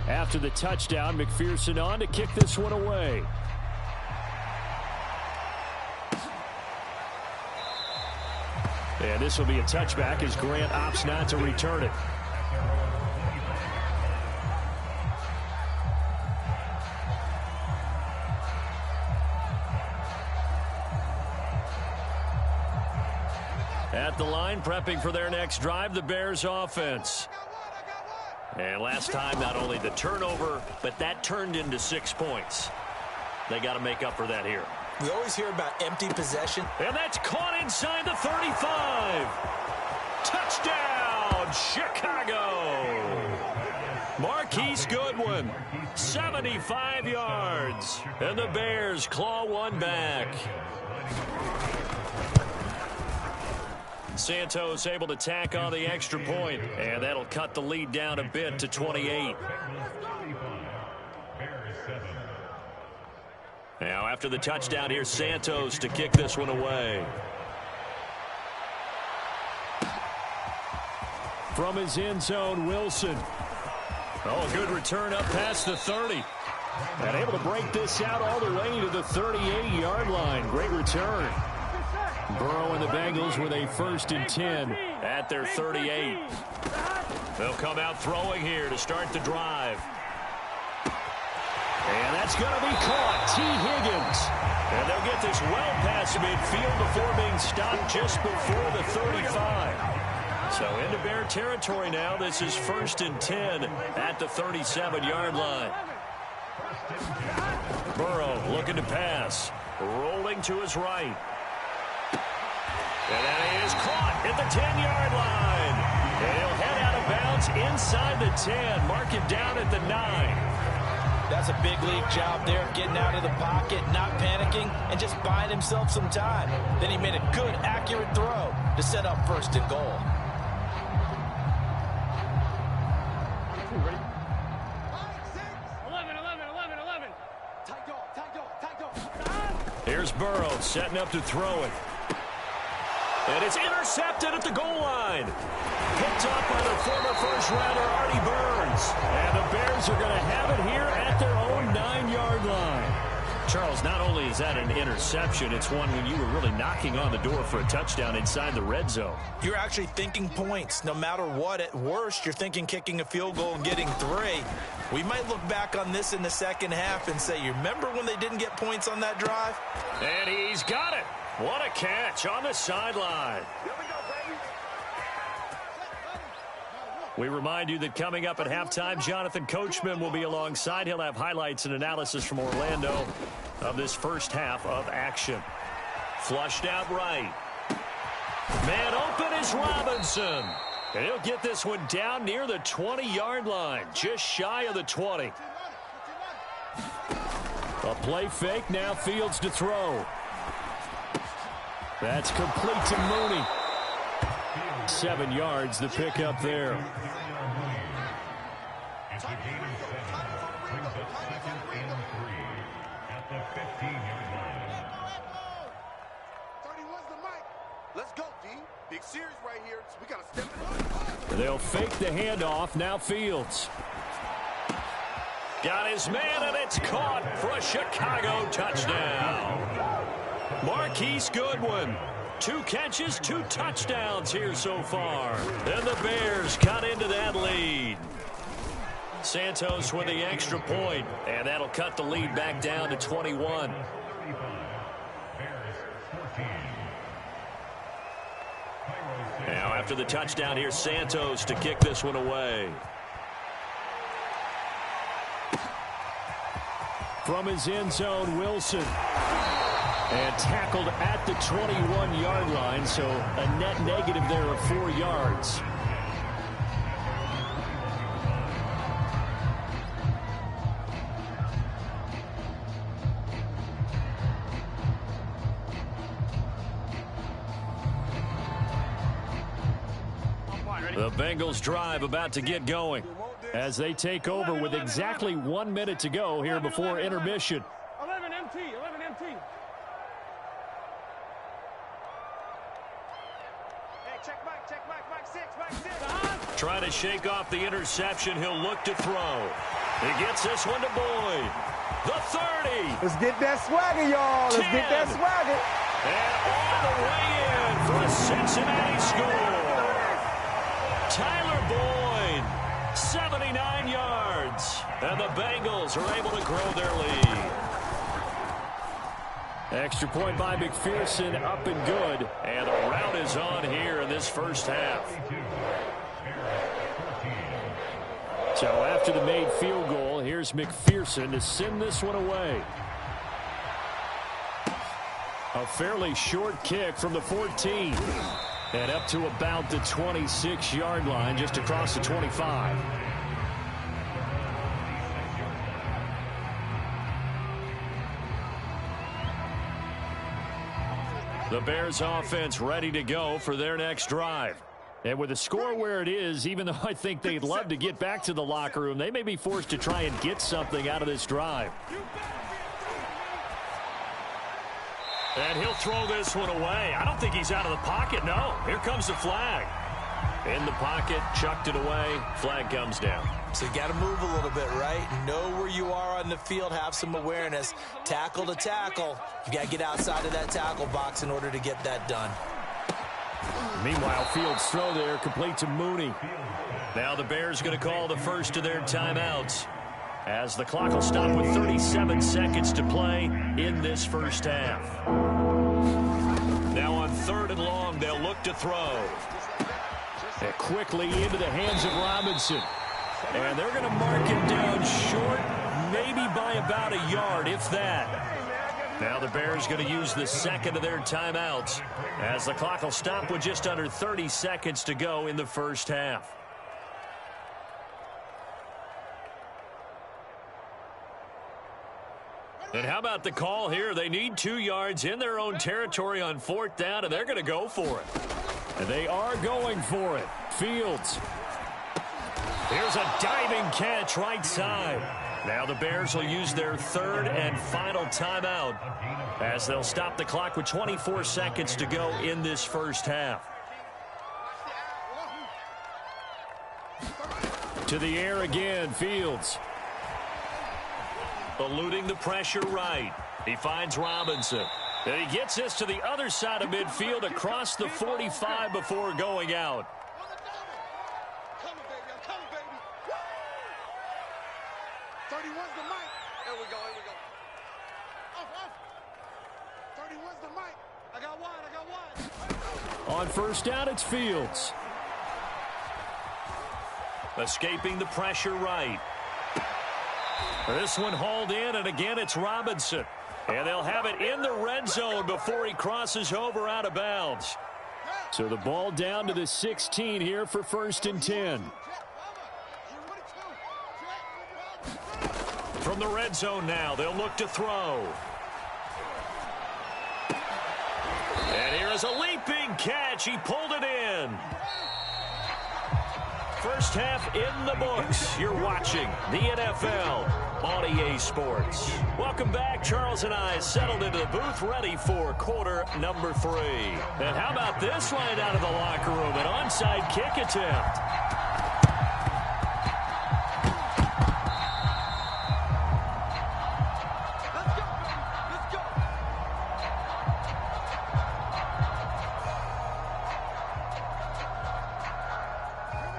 [SPEAKER 1] After the touchdown, McPherson on to kick this one away. And this will be a touchback as Grant opts not to return it. At the line, prepping for their next drive, the Bears offense. And last time, not only the turnover, but that turned into 6 points. They got to make up for that here.
[SPEAKER 3] We always hear about empty possession.
[SPEAKER 1] And that's caught inside the 35. Touchdown, Chicago. Marquise Goodwin, 75 yards. And the Bears claw one back. Santos able to tack on the extra point, and that'll cut the lead down a bit to 28. Now after the touchdown, here's Santos to kick this one away. From his end zone, Wilson. Oh, a good return up past the 30. And able to break this out all the way to the 38-yard line. Great return. Burrow and the Bengals with a 1st and 10 at their 38. They'll come out throwing here to start the drive. And that's going to be caught. T. Higgins. And they'll get this well past midfield before being stopped just before the 35. So into Bear territory now. This is 1st and 10 at the 37-yard line. Burrow looking to pass. Rolling to his right. And that is caught at the 10-yard line. And he'll head out of bounds inside the 10. Mark him down at the 9.
[SPEAKER 3] That's a big league job there, getting out of the pocket, not panicking, and just buying himself some time. Then he made a good, accurate throw to set up 1st and goal.
[SPEAKER 1] Here's Burrow setting up to throw it. And it's intercepted at the goal line. Picked up by the former first-rounder Artie Burns. And the Bears are going to have it here at their own 9-yard line. Charles, not only is that an interception, it's one when you were really knocking on the door for a touchdown inside the red zone.
[SPEAKER 3] You're actually thinking points. No matter what, at worst, you're thinking kicking a field goal and getting 3. We might look back on this in the second half and say, you remember when they didn't get points on that drive?
[SPEAKER 1] And he's got it. What a catch on the sideline. We remind you that coming up at halftime, Jonathan Coachman will be alongside. He'll have highlights and analysis from Orlando of this first half of action. Flushed out right. Man open is Robinson. And he'll get this one down near the 20-yard line, just shy of the 20. A play fake, now Fields to throw. That's complete to Mooney. 7 yards, the pickup there.
[SPEAKER 4] Let's go, D. Big series right here. We got to step it up.
[SPEAKER 1] They'll fake the handoff. Now Fields. Got his man, and it's caught for a Chicago touchdown. Marquise Goodwin. 2 catches, 2 touchdowns here so far. And the Bears cut into that lead. Santos with the extra point, and that'll cut the lead back down to 21. Now after the touchdown, here's Santos to kick this one away. From his end zone, Wilson. And tackled at the 21-yard line, so a net negative there of 4 yards. The Bengals drive about to get going as they take over with exactly 1 minute to go here before intermission.
[SPEAKER 4] 11 MT, 11 MT. Hey, check Mike 6, Mike 6.
[SPEAKER 1] Trying to shake off the interception. He'll look to throw. He gets this one to Boyd. The 30.
[SPEAKER 5] Let's get that swagger, y'all. Let's
[SPEAKER 1] 10.
[SPEAKER 5] get that swagger.
[SPEAKER 1] And all the way in for a Cincinnati score. Tyler Boyd, 79 yards. And the Bengals are able to grow their lead. Extra point by McPherson, up and good. And the rout is on here in this first half. So after the made field goal, here's McPherson to send this one away. A fairly short kick from the 14. And up to about the 26-yard line, just across the 25. The Bears offense ready to go for their next drive. And with the score where it is, even though I think they'd love to get back to the locker room, they may be forced to try and get something out of this drive. And he'll throw this one away. I don't think he's out of the pocket, no. Here comes the flag. In the pocket, chucked it away, flag comes down.
[SPEAKER 3] So you got to move a little bit, right? Know where you are on the field, have some awareness. Tackle to tackle. You got to get outside of that tackle box in order to get that done.
[SPEAKER 1] Meanwhile, Fields' throw there, complete to Mooney. Now the Bears going to call the first of their timeouts, as the clock will stop with 37 seconds to play in this first half. Now on 3rd and long, they'll look to throw. And quickly into the hands of Robinson. And they're going to mark him down short, maybe by about a yard, if that. Now the Bears going to use the second of their timeouts, as the clock will stop with just under 30 seconds to go in the first half. And how about the call here? They need 2 yards in their own territory on 4th down, and they're going to go for it. And they are going for it. Fields. Here's a diving catch right side. Now the Bears will use their 3rd and final timeout, as they'll stop the clock with 24 seconds to go in this first half. To the air again, Fields. Eluding the pressure right. He finds Robinson. And he gets this to the other side of midfield across the 45 before going out. On 1st down, it's Fields. Escaping the pressure right. This one hauled in, and again it's Robinson. And they'll have it in the red zone before he crosses over out of bounds. So the ball down to the 16 here for 1st and 10. From the red zone now, they'll look to throw. And here is a leaping catch. He pulled it in. First half in the books. You're watching the NFL on EA Sports. Welcome back. Charles and I settled into the booth, ready for quarter number 3. And how about this line out of the locker room? An onside kick attempt.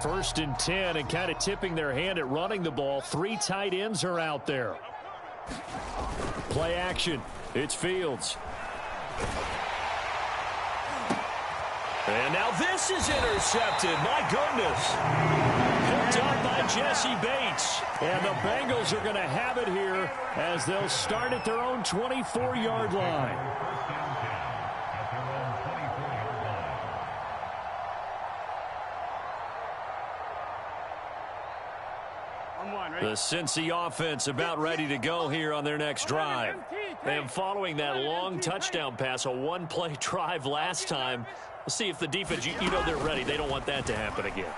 [SPEAKER 1] First and 10, and kind of tipping their hand at running the ball. 3 tight ends are out there. Play action. It's Fields. And now this is intercepted. My goodness. Picked up by Jesse Bates. And the Bengals are going to have it here as they'll start at their own 24-yard line. The Cincy offense about ready to go here on their next drive. And following that long touchdown pass, a one-play drive last time, we'll see if the defense, you know they're ready. They don't want that to happen again.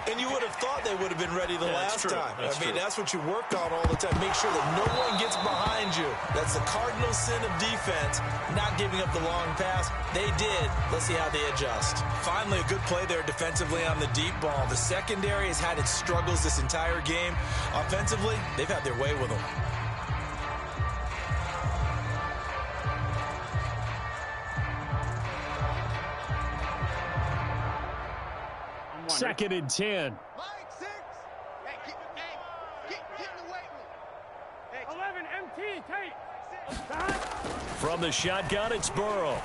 [SPEAKER 3] And you would have thought they would have been ready the last time. That's what you work on all the time. Make sure that no one gets behind you. That's the cardinal sin of defense, not giving up the long pass. They did. Let's see how they adjust. Finally, a good play there defensively on the deep ball. The secondary has had its struggles this entire game. Offensively, they've had their way with them.
[SPEAKER 1] Second and 10.
[SPEAKER 4] Mike, 6. Hey, get in the weight room. Hey, 11 MT, tape.
[SPEAKER 1] From the shotgun, it's Burrow.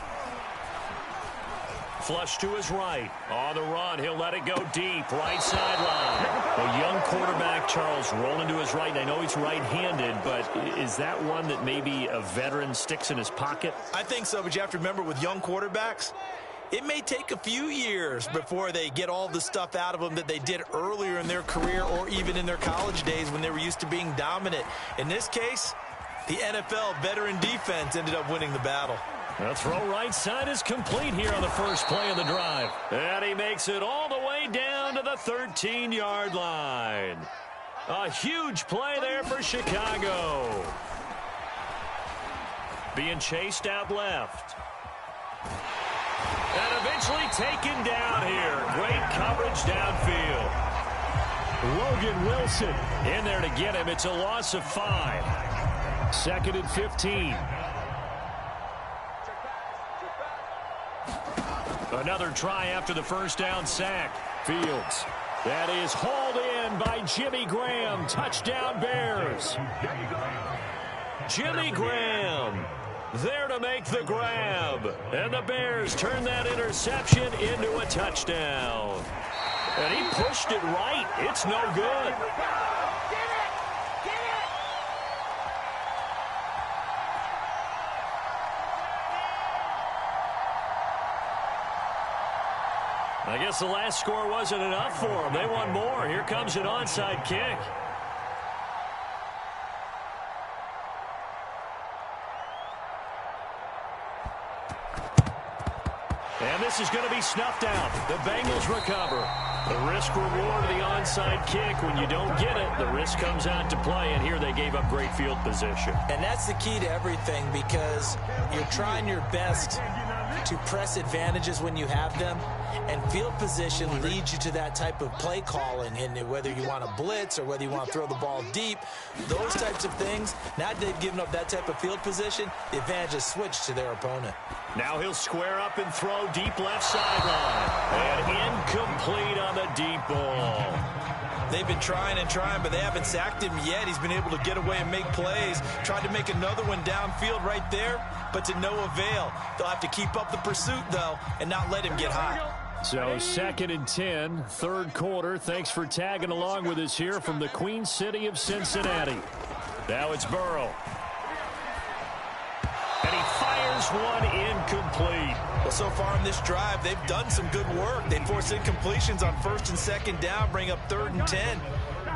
[SPEAKER 1] Flush to his right. On the run, he'll let it go deep. Right sideline. A young quarterback, Charles, rolling to his right. And I know he's right-handed, but is that one that maybe a veteran sticks in his pocket?
[SPEAKER 3] I think so, but you have to remember with young quarterbacks, it may take a few years before they get all the stuff out of them that they did earlier in their career or even in their college days when they were used to being dominant. In this case, the NFL veteran defense ended up winning the battle.
[SPEAKER 1] The throw right side is complete here on the first play of the drive. And he makes it all the way down to the 13-yard line. A huge play there for Chicago. Being chased out left. And eventually taken down here. Great coverage downfield. Logan Wilson in there to get him. It's a loss of 5. Second and 15. Another try after the first down sack. Fields. That is hauled in by Jimmy Graham. Touchdown Bears. Jimmy Graham there to make the grab. And the Bears turn that interception into a touchdown. And he pushed it right. It's no good. I guess the last score wasn't enough for them. They want more. Here comes an onside kick. And this is going to be snuffed out. The Bengals recover. The risk-reward of the onside kick. When you don't get it, the risk comes out to play, and here they gave up great field position.
[SPEAKER 3] And that's the key to everything, because you're trying your best to press advantages when you have them, and field position leads you to that type of play calling. And whether you want to blitz or whether you want to throw the ball deep, those types of things, now that they've given up that type of field position, the advantage is switched to their opponent.
[SPEAKER 1] Now he'll square up and throw deep left sideline. And incomplete on the deep ball.
[SPEAKER 3] They've been trying and trying, but they haven't sacked him yet. He's been able to get away and make plays. Tried to make another one downfield right there, but to no avail. They'll have to keep up the pursuit, though, and not let him get hot.
[SPEAKER 1] So second and 10, third quarter. Thanks for tagging along with us here from the Queen City of Cincinnati. Now it's Burrow. And he fires one incomplete.
[SPEAKER 3] Well, so far in this drive, they've done some good work. They force incompletions on first and second down, bring up third and 10.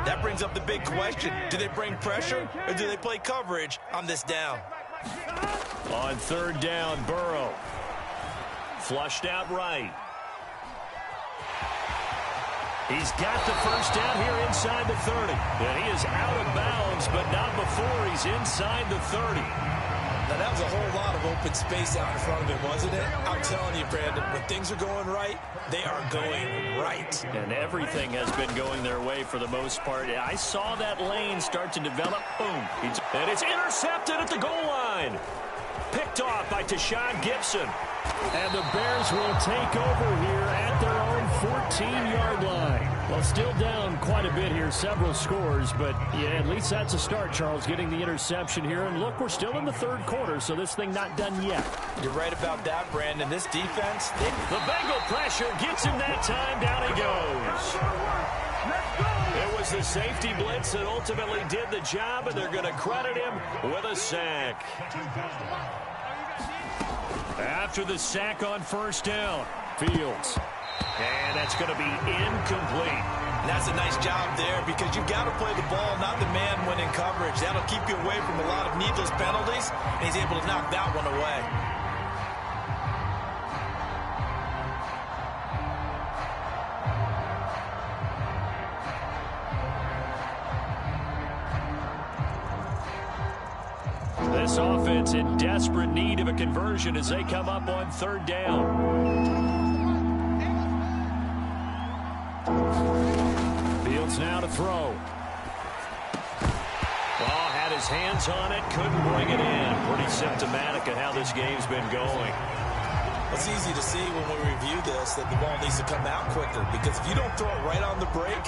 [SPEAKER 3] That brings up the big question. Do they bring pressure or do they play coverage on this down?
[SPEAKER 1] On third down, Burrow. Flushed out right. He's got the first down here inside the 30. And he is out of bounds, but not before he's inside the 30.
[SPEAKER 3] Now, that was a whole lot of open space out in front of him, wasn't it? I'm telling you, Brandon, when things are going right, they are going right.
[SPEAKER 1] And everything has been going their way for the most part. I saw that lane start to develop. Boom. And it's intercepted at the goal line. Picked off by Tashawn Gibson. And the Bears will take over here at their own 14-yard line. Well, still down quite a bit here, several scores, but yeah, at least that's a start, Charles, getting the interception here. And look, we're still in the third quarter, so this thing not done yet.
[SPEAKER 3] You're right about that, Brandon. This defense,
[SPEAKER 1] the Bengal pressure gets him that time. Down he goes. It was the safety blitz that ultimately did the job, and they're going to credit him with a sack. After the sack on first down, Fields. And that's going to be incomplete.
[SPEAKER 3] And that's a nice job there because you've got to play the ball, not the man when in coverage. That'll keep you away from a lot of needless penalties, and he's able to knock that one away.
[SPEAKER 1] This offense in desperate need of a conversion as they come up on third down. Fields now to throw. Ball had his hands on it, couldn't bring it in. Pretty symptomatic of how this game's been going.
[SPEAKER 3] It's easy to see when we review this that the ball needs to come out quicker because if you don't throw it right on the break,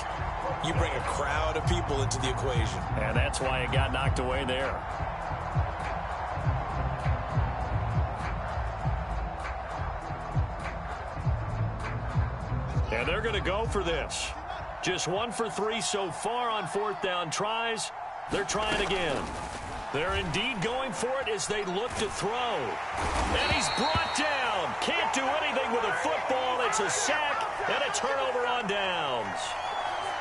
[SPEAKER 3] you bring a crowd of people into the equation.
[SPEAKER 1] And that's why it got knocked away there. And they're going to go for this. Just 1 for 3 so far on fourth down tries. They're trying again. They're indeed going for it as they look to throw. And he's brought down. Can't do anything with a football. It's a sack and a turnover on downs.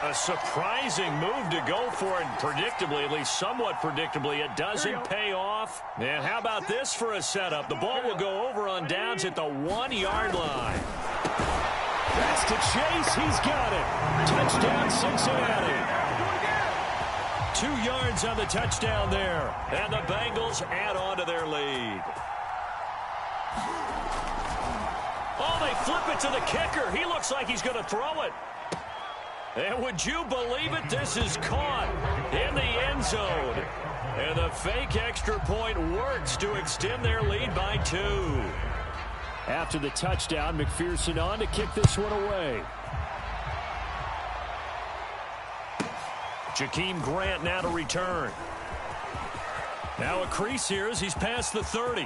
[SPEAKER 1] A surprising move to go for it. Predictably, at least somewhat predictably, it doesn't pay off. And how about this for a setup? The ball will go over on downs at the 1-yard line. That's to Chase. He's got it. Touchdown, Cincinnati. 2 yards on the touchdown there. And the Bengals add on to their lead. Oh, they flip it to the kicker. He looks like he's going to throw it. And would you believe it? This is caught in the end zone. And the fake extra point works to extend their lead by 2. After the touchdown, McPherson on to kick this one away. Jakeem Grant now to return. Now a crease here as he's past the 30.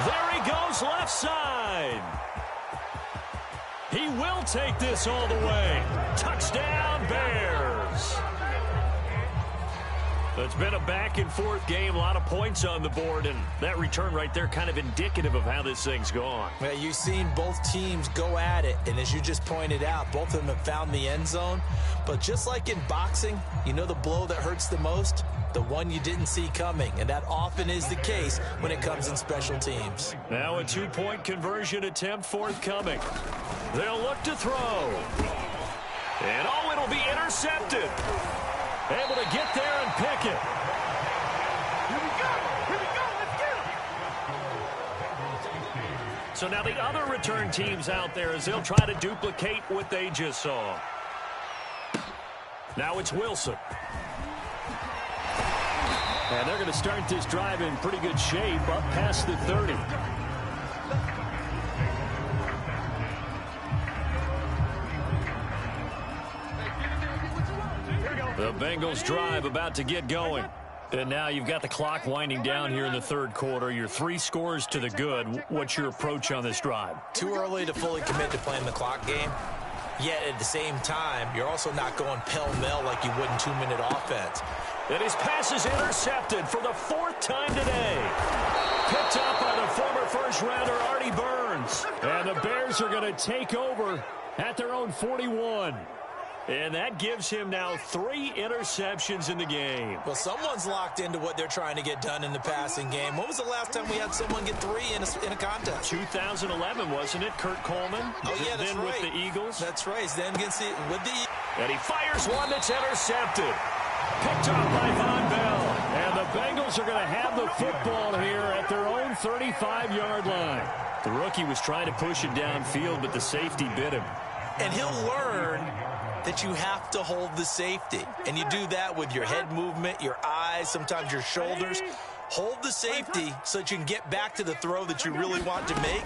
[SPEAKER 1] There he goes left side. He will take this all the way. Touchdown, Bears. It's been a back-and-forth game, a lot of points on the board, and that return right there kind of indicative of how this thing's gone.
[SPEAKER 3] Well, you've seen both teams go at it, and as you just pointed out, both of them have found the end zone. But just like in boxing, you know the blow that hurts the most? The one you didn't see coming, and that often is the case when it comes in special teams.
[SPEAKER 1] Now a 2-point conversion attempt forthcoming. They'll look to throw. And, oh, it'll be intercepted. Able to get there and pick it.
[SPEAKER 4] Here we go, let's get him.
[SPEAKER 1] So now the other return teams out there as they'll try to duplicate what they just saw. Now it's Wilson. And they're going to start this drive in pretty good shape up past the 30. The Bengals drive about to get going. And now you've got the clock winding down here in the third quarter. You're 3 scores to the good. What's your approach on this drive?
[SPEAKER 3] Too early to fully commit to playing the clock game. Yet at the same time, you're also not going pell-mell like you would in 2-minute offense.
[SPEAKER 1] And his pass is intercepted for the 4th time today. Picked up by the former first-rounder Artie Burns. And the Bears are going to take over at their own 41. And that gives him now 3 interceptions in the game.
[SPEAKER 3] Well, someone's locked into what they're trying to get done in the passing game. When was the last time we had someone get 3 in a contest?
[SPEAKER 1] 2011, wasn't it? Kurt Coleman.
[SPEAKER 3] Oh, yeah, that's
[SPEAKER 1] then
[SPEAKER 3] right.
[SPEAKER 1] with the Eagles.
[SPEAKER 3] That's right. Then against with the
[SPEAKER 1] And he fires one that's intercepted. Picked up by Von Bell. And the Bengals are going to have the football here at their own 35-yard line. The rookie was trying to push it downfield, but the safety bit him.
[SPEAKER 3] And he'll learn that you have to hold the safety. And you do that with your head movement, your eyes, sometimes your shoulders. Hold the safety so that you can get back to the throw that you really want to make.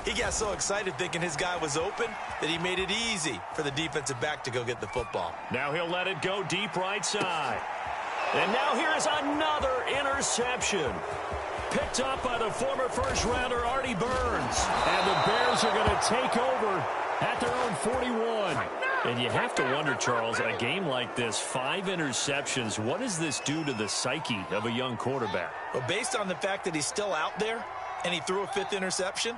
[SPEAKER 3] He got so excited thinking his guy was open that he made it easy for the defensive back to go get the football.
[SPEAKER 1] Now he'll let it go deep right side. And now here is another interception. Picked up by the former first-rounder Artie Burns. And the Bears are going to take over at their own 41. And you have to wonder, Charles, a game like this, 5 interceptions, what does this do to the psyche of a young quarterback?
[SPEAKER 3] Well, based on the fact that he's still out there and he threw a 5th interception,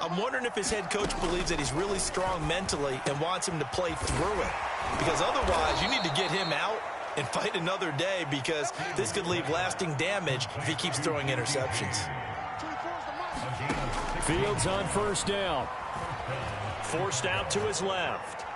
[SPEAKER 3] I'm wondering if his head coach believes that he's really strong mentally and wants him to play through it. Because otherwise, you need to get him out and fight another day, because this could leave lasting damage if he keeps throwing interceptions.
[SPEAKER 2] Fields on first down.
[SPEAKER 1] Forced out to his left.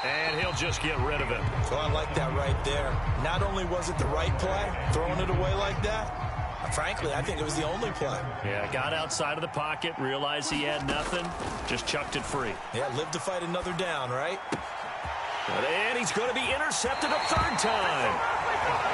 [SPEAKER 1] And he'll just get rid of it.
[SPEAKER 3] So I like that right there. Not only was it the right play, throwing it away like that, frankly, I think it was the only play.
[SPEAKER 1] Yeah, got outside of the pocket, realized he had nothing, just chucked it free.
[SPEAKER 3] Yeah, live to fight another down, right?
[SPEAKER 1] And he's going to be intercepted a third time.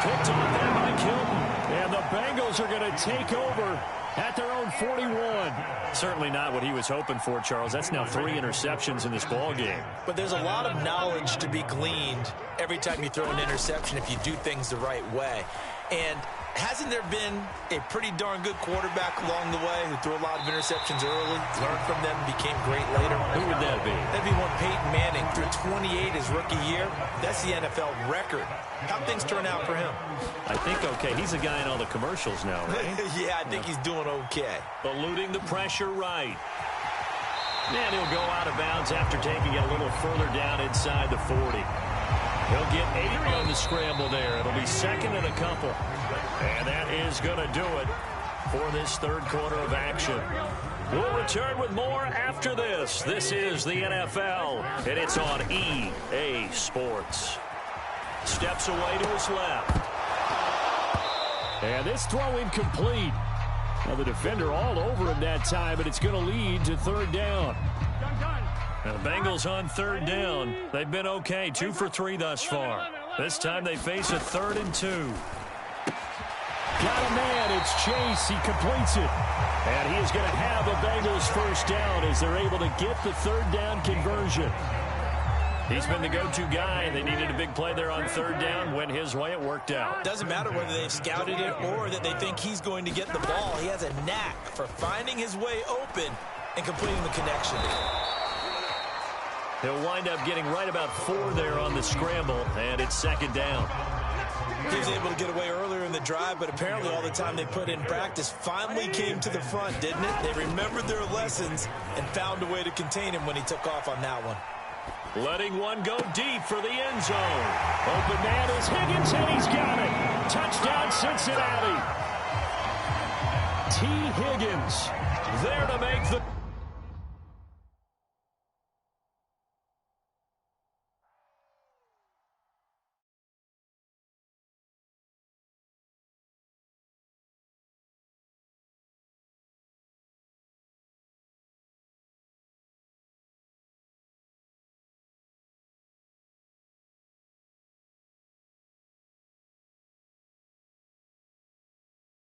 [SPEAKER 1] Picked off there by Kilton.
[SPEAKER 2] And the Bengals are going to take over at their own 41.
[SPEAKER 1] Certainly not what he was hoping for, Charles. That's now 3 interceptions in this ball game.
[SPEAKER 3] But there's a lot of knowledge to be gleaned every time you throw an interception if you do things the right way. And hasn't there been a pretty darn good quarterback along the way who threw a lot of interceptions early, learned from them, became great later?
[SPEAKER 1] Who would that be?
[SPEAKER 3] That'd be one Peyton Manning, threw 28 his rookie year. That's the NFL record. How'd things turn out for him?
[SPEAKER 1] I think okay. He's a guy in all the commercials now, right?
[SPEAKER 3] Yeah, I think he's doing okay.
[SPEAKER 1] Eluding the pressure right. And he'll go out of bounds after taking it a little further down inside the 40. He'll get 8 on the scramble there. It'll be second and a couple. And that is going to do it for this third quarter of action. We'll return with more after this. This is the NFL, and it's on EA Sports. Steps away to his left.
[SPEAKER 2] And this throw incomplete. Now the defender all over him that time, but it's going to lead to third down.
[SPEAKER 1] Now the Bengals on third down. They've been okay, 2 for 3 thus far. This time they face a 3rd and 2.
[SPEAKER 2] Got a man, it's Chase, he completes it.
[SPEAKER 1] And he is going to have a Bengals first down as they're able to get the third down conversion. He's been the go-to guy. They needed a big play there on third down. Went his way. It worked out.
[SPEAKER 3] Doesn't matter whether they've scouted it or that they think he's going to get the ball. He has a knack for finding his way open and completing the connection.
[SPEAKER 1] He'll wind up getting right about 4 there on the scramble, and it's second down.
[SPEAKER 3] He was able to get away earlier in the drive, but apparently all the time they put in practice finally came to the front, didn't it? They remembered their lessons and found a way to contain him when he took off on that one.
[SPEAKER 1] Letting one go deep for the end zone.
[SPEAKER 2] Open man is Higgins, and he's got it. Touchdown, Cincinnati. T. Higgins there to make the...